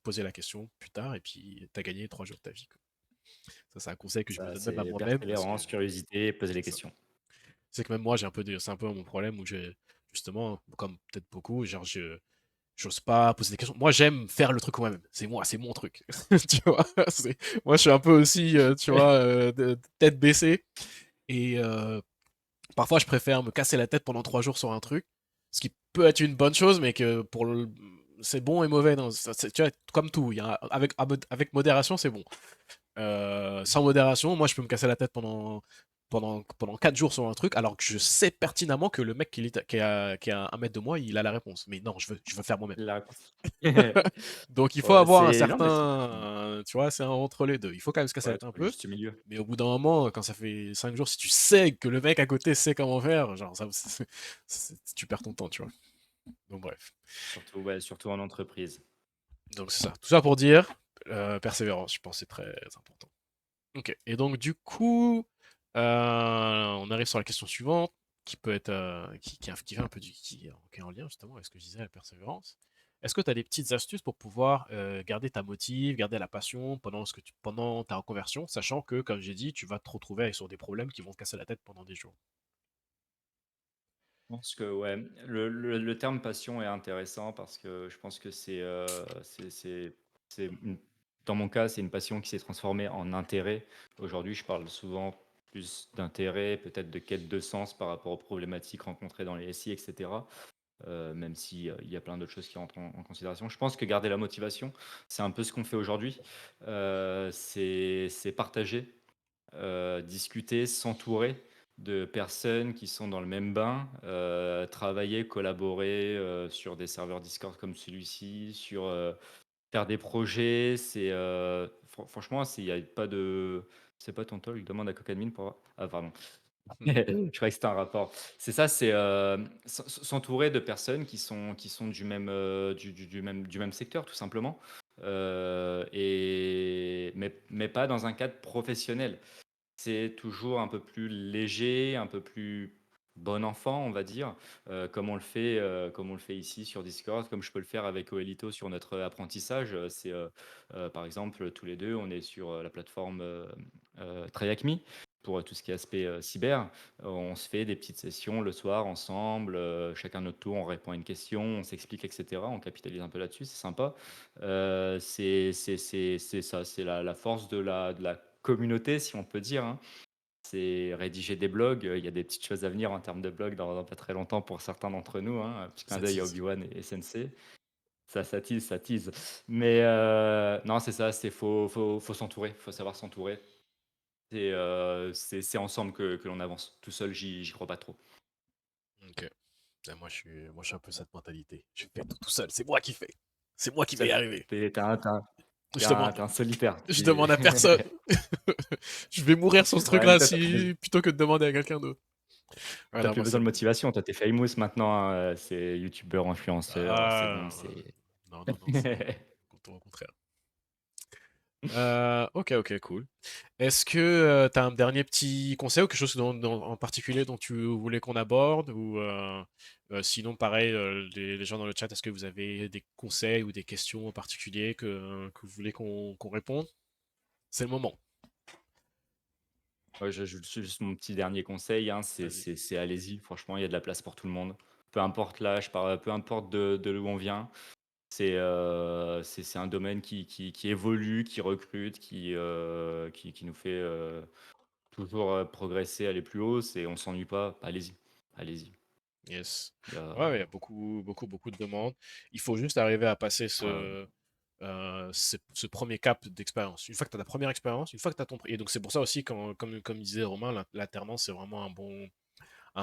poser la question plus tard, et puis tu as gagné 3 jours de ta vie, quoi. Ça, c'est un conseil que je me ça, donne même à c'est moi-même, parce que persévérance, curiosité, poser les c'est ça. questions. C'est que même moi, c'est un peu mon problème où justement, comme peut-être beaucoup, genre, j'ose pas poser des questions. Moi, j'aime faire le truc moi-même. C'est moi, c'est mon truc. Tu vois? Moi, je suis un peu aussi, tu vois, tête baissée. Et parfois, je préfère me casser la tête pendant 3 jours sur un truc, ce qui peut être une bonne chose, mais que c'est bon et mauvais. Tu vois, comme tout, avec modération, c'est bon. Sans modération, moi, je peux me casser la tête pendant 4 jours sur un truc, alors que je sais pertinemment que le mec qui est à 1 mètre de moi, il a la réponse. Mais non, je veux faire moi-même. La réponse. Donc, il faut Ouais, avoir un c'est non, mais c'est certain, tu vois, c'est un entre les deux. Il faut quand même se casser la ouais, tête un trouver le peu. juste milieu. Mais au bout d'un moment, quand ça fait 5 jours, si tu sais que le mec à côté sait comment faire, genre, tu perds ton temps, tu vois. Donc, bref. Surtout, ouais, surtout en entreprise. Donc, c'est ça. Tout ça pour dire, persévérance, je pense que c'est très important. Ok. Et donc, du coup, on arrive sur la question suivante, qui peut être, qui fait un peu qui est en lien justement avec ce que je disais, la persévérance. Est-ce que tu as des petites astuces pour pouvoir garder ta motive, garder la passion pendant ta reconversion, sachant que, comme j'ai dit, tu vas te retrouver sur des problèmes qui vont te casser la tête pendant des jours. Je pense que ouais, le terme passion est intéressant parce que je pense que c'est dans mon cas, c'est une passion qui s'est transformée en intérêt. Aujourd'hui, je parle souvent plus d'intérêt, peut-être de quête de sens par rapport aux problématiques rencontrées dans les SI, etc. Même si il y a plein d'autres choses qui rentrent en considération. Je pense que garder la motivation, c'est un peu ce qu'on fait aujourd'hui. C'est partager, discuter, s'entourer de personnes qui sont dans le même bain, travailler, collaborer sur des serveurs Discord comme celui-ci, sur faire des projets. Franchement, il y a pas de. C'est pas ton talk, demande à Cocadmine pour. Ah, pardon. Je croyais que c'était un rapport. C'est ça, c'est s'entourer de personnes qui sont du même secteur, tout simplement. Mais pas dans un cadre professionnel. C'est toujours un peu plus léger, un peu plus bon enfant, on va dire, comme on le fait ici sur Discord, comme je peux le faire avec Oelito sur notre apprentissage. Par exemple, tous les deux, on est sur la plateforme TryHackMe pour tout ce qui est aspect cyber. On se fait des petites sessions le soir ensemble, chacun notre tour, on répond à une question, on s'explique, etc. On capitalise un peu là-dessus, c'est sympa. C'est ça, c'est la force de la communauté, si on peut dire, hein. C'est rédiger des blogs. Il y a des petites choses à venir en termes de blogs dans pas très longtemps pour certains d'entre nous, hein. Un petit clin Ça d'œil à tease. Obi-Wan et SNC. Ça tease, ça tease. Mais non, c'est ça, faut s'entourer, faut savoir s'entourer. C'est ensemble que l'on avance. Tout seul, j'y crois pas trop. Ok. Moi, je suis un peu cette mentalité. Je fais tout seul. C'est moi qui fais. C'est moi qui vais y Seul. arriver. T'es Je un, demande, t'es un solitaire. je demande à personne. Je vais mourir sur ce Ouais, mais truc-là toi, si plutôt que de demander à quelqu'un d'autre. t'as Voilà, plus moi besoin c'est de bon. motivation. Toi, t'es famous maintenant, hein. C'est youtubeur, influenceur. C'est bon, Ah, c'est. non, non, non, c'est au contraire. Ok, ok, cool. Est-ce que tu as un dernier petit conseil ou quelque chose en particulier dont tu voulais qu'on aborde ou sinon pareil les gens dans le chat, est-ce que vous avez des conseils ou des questions en particulier que vous voulez qu'on réponde? C'est le moment. Ouais, j'ajoute juste mon petit dernier conseil, hein, Vas-y. c'est allez-y, franchement, il y a de la place pour tout le monde. Peu importe l'âge, peu importe de où on vient. C'est un domaine qui évolue, qui recrute, qui nous fait toujours progresser, aller plus haut. On s'ennuie pas. Allez-y, allez-y. Yes. Il y a- Ouais, ouais, il y a beaucoup, beaucoup, beaucoup de demandes. Il faut juste arriver à passer ouais, ce premier cap d'expérience. Une fois que tu as ta première expérience, une fois que tu as ton. Et donc, c'est pour ça aussi, comme disait Romain, l'alternance, c'est vraiment un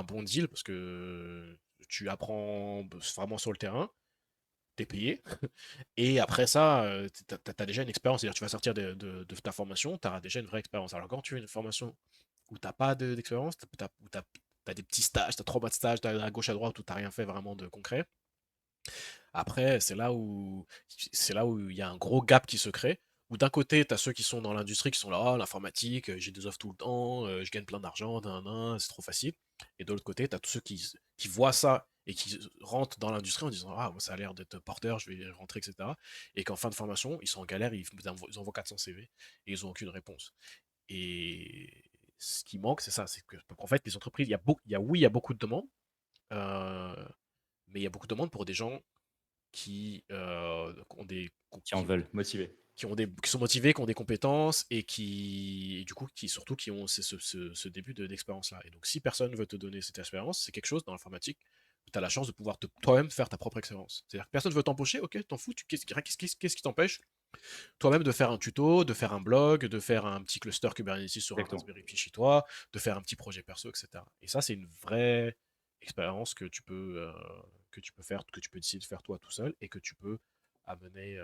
bon deal parce que tu apprends vraiment sur le terrain, tu es payé. Et après ça, tu as déjà une expérience. C'est-à-dire, tu vas sortir de ta formation, tu auras déjà une vraie expérience. Alors, quand tu as une formation où tu n'as pas d'expérience, où tu as des petits stages, tu as 3 mois de stage à gauche à droite où tu n'as rien fait vraiment de concret. Après, c'est là où il y a un gros gap qui se crée. Où d'un côté, tu as ceux qui sont dans l'industrie qui sont là, ah, l'informatique, j'ai des offres tout le temps, je gagne plein d'argent, nan, nan, c'est trop facile. Et de l'autre côté, tu as tous ceux qui voient ça et qui rentrent dans l'industrie en disant, ah, moi, ça a l'air d'être porteur, je vais rentrer, etc. Et qu'en fin de formation, ils sont en galère, ils envoient 400 CV et ils n'ont aucune réponse. Et ce qui manque, c'est ça, c'est que, en fait, les entreprises, oui, il y a beaucoup de demandes, euh, Mais il y a beaucoup de demandes pour des gens qui ont Qui en veulent, motivés. qui sont motivés, qui ont des compétences et et du coup, surtout qui ont ce début d'expérience-là. Et donc, si personne veut te donner cette expérience, c'est quelque chose dans l'informatique où tu as la chance de pouvoir toi-même faire ta propre expérience. C'est-à-dire que personne veut t'embaucher, ok, t'en fous, qu'est-ce qui t'empêche toi-même de faire un tuto, de faire un blog, de faire un petit cluster Kubernetes sur un Exactement. Raspberry Pi chez toi, de faire un petit projet perso, etc. Et ça, c'est une vraie expérience que tu peux faire, que tu peux décider de faire toi tout seul et que tu peux amener,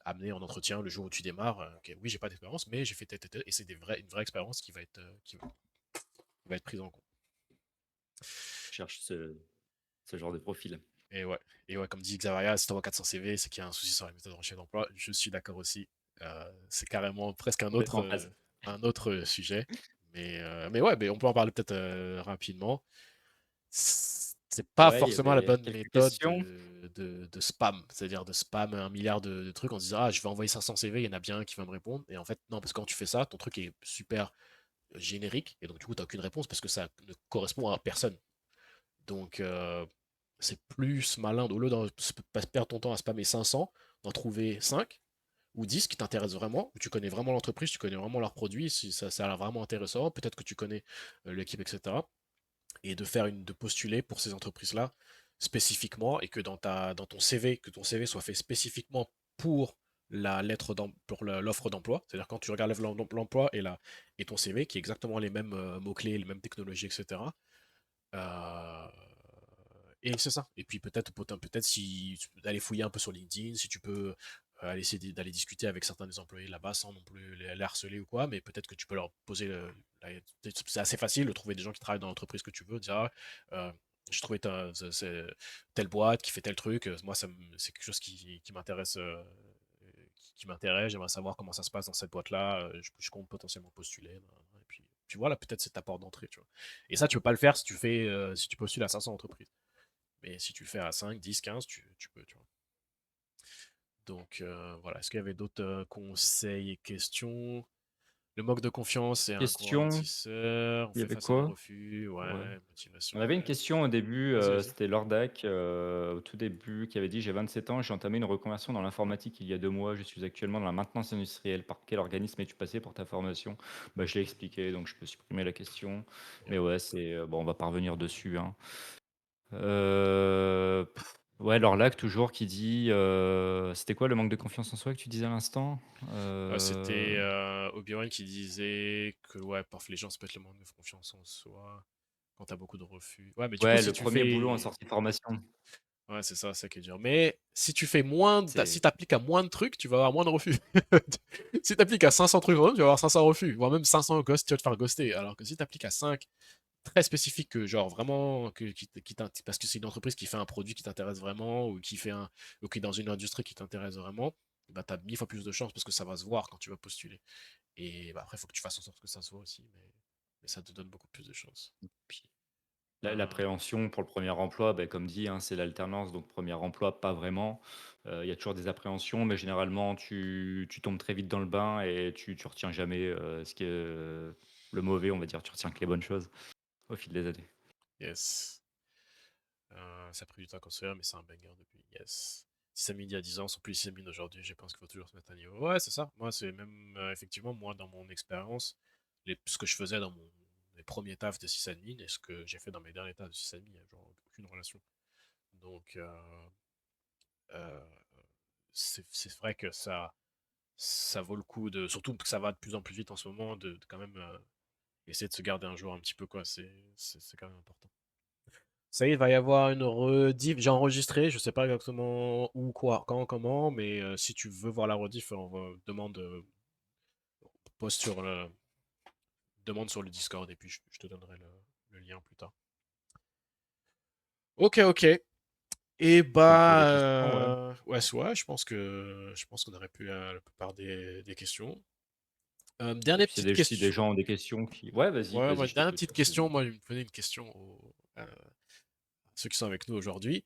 amener en entretien le jour où tu démarres. Ok, oui, j'ai pas d'expérience, mais j'ai fait tel, et c'est une vraie expérience qui va être prise en compte. Je cherche ce genre de profil. Et ouais, comme dit Xavaria, si tu envoies 400 CV, c'est qu'il y a un souci sur la méthode de recherche d'emploi. Je suis d'accord aussi. C'est carrément presque Complètement en phase. un autre sujet. Mais ouais, mais on peut en parler peut-être rapidement. C'est pas Ouais, il y forcément la avait bonne quelques méthode questions. de spam, c'est-à-dire de spam un milliard de trucs en disant ah je vais envoyer 500 CV, il y en a bien un qui va me répondre. Et en fait non, parce que quand tu fais ça, ton truc est super générique et donc du coup tu n'as aucune réponse parce que ça ne correspond à personne. Donc c'est plus malin, au lieu de pas perdre ton temps à spammer 500, d'en trouver 5 ou 10 qui t'intéressent vraiment, où tu connais vraiment l'entreprise, tu connais vraiment leurs produits, si ça a l'air vraiment intéressant, peut-être que tu connais l'équipe, etc. Et de postuler pour ces entreprises-là spécifiquement et que dans ton CV, que ton CV soit fait spécifiquement pour pour l'offre d'emploi. C'est-à-dire quand tu regardes l'emploi et ton CV, qui est exactement les mêmes mots-clés, les mêmes technologies, etc. Euh, et c'est ça. Et puis peut-être si tu peux aller fouiller un peu sur LinkedIn, si tu peux aller essayer d'aller discuter avec certains des employés là-bas sans non plus les harceler ou quoi, mais peut-être que tu peux leur poser c'est assez facile de trouver des gens qui travaillent dans l'entreprise que tu veux, dire ah, j'ai trouvé telle boîte qui fait tel truc, moi c'est quelque chose qui m'intéresse qui m'intéresse, j'aimerais savoir comment ça se passe dans cette boîte-là, je compte potentiellement postuler. Et puis voilà, peut-être c'est ta porte d'entrée, tu vois. Et ça, tu peux pas le faire si tu postules à 500 entreprises. Mais si tu le fais à 5, 10, 15, tu peux, tu vois. Donc voilà, est-ce qu'il y avait d'autres conseils et questions? Le manque de confiance, c'est un gros Question, ralentisseur. On il y fait avait face à un quoi? refus. Ouais. Ouais, motivation On avait une baisse. question au début, Vas-y, vas-y. c'était Lordac, au tout début, qui avait dit: «J'ai 27 ans, j'ai entamé une reconversion dans l'informatique il y a 2 mois. Je suis actuellement dans la maintenance industrielle. Par quel organisme es-tu passé pour ta formation?» Bah, je l'ai expliqué, donc je peux supprimer la question. Yep. Mais ouais, c'est, bon, on va pas revenir dessus, hein. Heu, ouais, Lorlac toujours qui dit, c'était quoi le manque de confiance en soi que tu disais à l'instant? C'était Obi-Wan qui disait que ouais, parfois les gens, ça peut être le manque de confiance en soi quand t'as beaucoup de refus. Ouais, mais du coup, Ouais, si le tu premier boulot en fais sortie de formation, ouais, c'est ça qui est dur. Mais si tu fais si c'est t'appliques à moins de trucs, tu vas avoir moins de refus. Si t'appliques à 500 trucs, tu vas avoir 500 refus, voire même 500 ghosts, tu vas te faire ghoster. Alors que si t'appliques à 5 très spécifiques, que genre vraiment, parce que c'est une entreprise qui fait un produit qui t'intéresse vraiment, ou qui est dans une industrie qui t'intéresse vraiment, bah t'as 1000 fois plus de chances parce que ça va se voir quand tu vas postuler. Et bah, après, il faut que tu fasses en sorte que ça se voit aussi, mais ça te donne beaucoup plus de chances. puis Euh, l'appréhension pour le premier emploi, bah, comme dit, hein, c'est l'alternance, donc premier emploi, pas vraiment. Il y a toujours des appréhensions, mais généralement, tu tombes très vite dans le bain et tu retiens jamais, ce qui est, le mauvais, on va dire. Tu retiens que les bonnes choses au fil des années. yes. Ça a pris du temps à construire, mais c'est un banger depuis. Yes. Si ça mis il y a 10 ans sont plus si ça mis aujourd'hui, je pense qu'il faut toujours se mettre à niveau. Ouais, c'est ça. Moi, c'est même, effectivement, moi, dans mon expérience, ce que je faisais dans mes premiers tafs de sysadmin et ce que j'ai fait dans mes derniers tafs de sysadmin, il n'y a genre aucune relation. Donc, euh, c'est vrai que ça vaut le coup surtout que ça va de plus en plus vite en ce moment, de quand même essayer de se garder un jour un petit peu, quoi. C'est quand même important. Ça y est, il va y avoir une rediff. J'ai enregistré, je sais pas exactement où, quoi, quand, comment, mais si tu veux voir la rediff, poste sur le, demande sur le Discord et puis je te donnerai le lien plus tard. Ok, ok. Et Fait le tour bah, des questions, ouais. ouais, je pense qu'on aurait pu la plupart des questions. Et Dernière puis, petite si des question. gens ont des questions qui ouais, Ouais, vas-y, ouais, je dernière t'écoute, petite excuse-moi. question. Moi, il me posait une question à ceux qui sont avec nous aujourd'hui.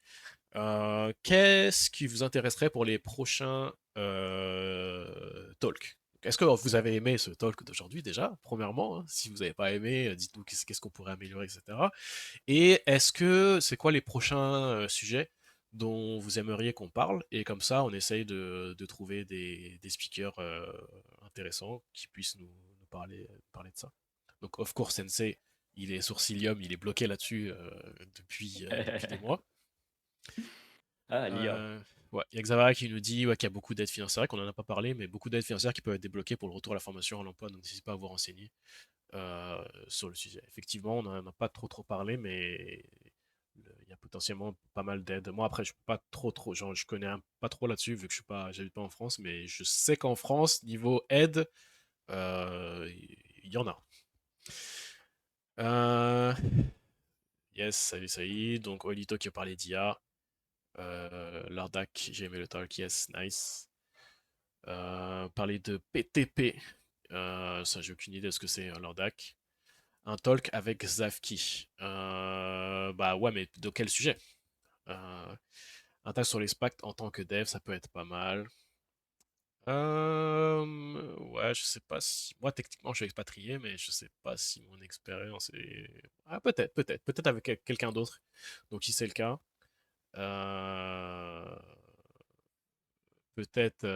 Qu'est-ce qui vous intéresserait pour les prochains talks? est-ce que vous avez aimé ce talk d'aujourd'hui déjà, premièrement, hein? Si vous n'avez pas aimé, dites-nous qu'est-ce qu'on pourrait améliorer, etc. Et c'est quoi les prochains sujets dont vous aimeriez qu'on parle? Et comme ça, on essaye de trouver des speakers intéressants qui puissent nous parler de ça. Donc, of course, Sensei, il est sourcilium, il est bloqué là-dessus depuis des mois. Ah, l'IA. Euh, ouais, il y a Xavara qui nous dit ouais, qu'il y a beaucoup d'aides financières, c'est vrai qu'on n'en a pas parlé, mais beaucoup d'aides financières qui peuvent être débloquées pour le retour à la formation à l'emploi, donc n'hésitez pas à vous renseigner sur le sujet. Effectivement, on n'en a pas trop parlé, mais il y a potentiellement pas mal d'aides. Moi, après, je suis pas trop, genre, je connais pas trop là-dessus, vu que j'habite pas en France, mais je sais qu'en France, niveau aide, il y en a. Euh, yes, salut Saïd. Donc, Olito qui a parlé d'IA. Lardak, j'ai aimé le talk, yes, nice. Parler de PTP, ça j'ai aucune idée de ce que c'est, Lardak. Un talk avec Zafki. Bah ouais, mais de quel sujet? Un talk sur les SPAC en tant que dev, ça peut être pas mal. Ouais, je sais pas si. Moi, techniquement, je suis expatrié, mais je sais pas si mon expérience est. Ah, peut-être avec quelqu'un d'autre. Donc, si c'est le cas, euh, peut-être.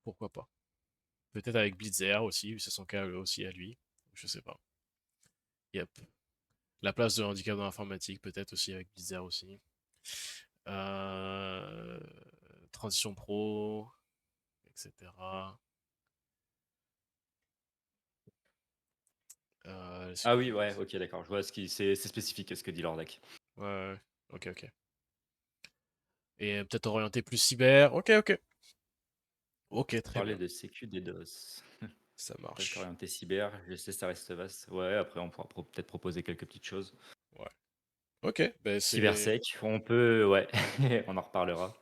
Pourquoi pas. Peut-être avec Blitzer aussi, c'est son cas aussi à lui. Je sais pas. Yep. La place de handicap dans l'informatique, peut-être aussi avec Blitzer aussi. Euh, Transition pro, etc. Ah oui, ouais, ok, d'accord. Je vois c'est spécifique ce que dit Lordac. Ouais, ouais, ok. Et peut-être orienté plus cyber. Ok. Ok, très Parler bien. de sécu des DOS. Ça Talk marche. orienté cyber, je sais, ça reste vaste. Ouais, après, on pourra peut-être proposer quelques petites choses. Ouais. Ok, ben c'est. Cybersec, on peut, ouais, on en reparlera.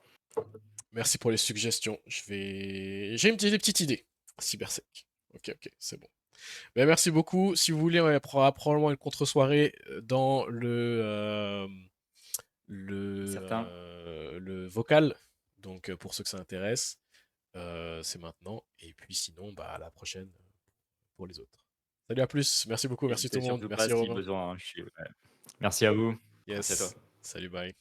Merci pour les suggestions. J'ai des petites idées. Cybersec. Ok, c'est bon. Ben, merci beaucoup. Si vous voulez, on fera probablement une contre-soirée dans Certains, le vocal. Donc, pour ceux que ça intéresse, c'est maintenant. Et puis sinon, bah, à la prochaine pour les autres. Salut, à plus. Merci beaucoup. Merci tout n'hésitez le monde. surtout pas Merci si Romain. besoin, hein, Merci à vous. Merci à toi. Yes. Salut, bye.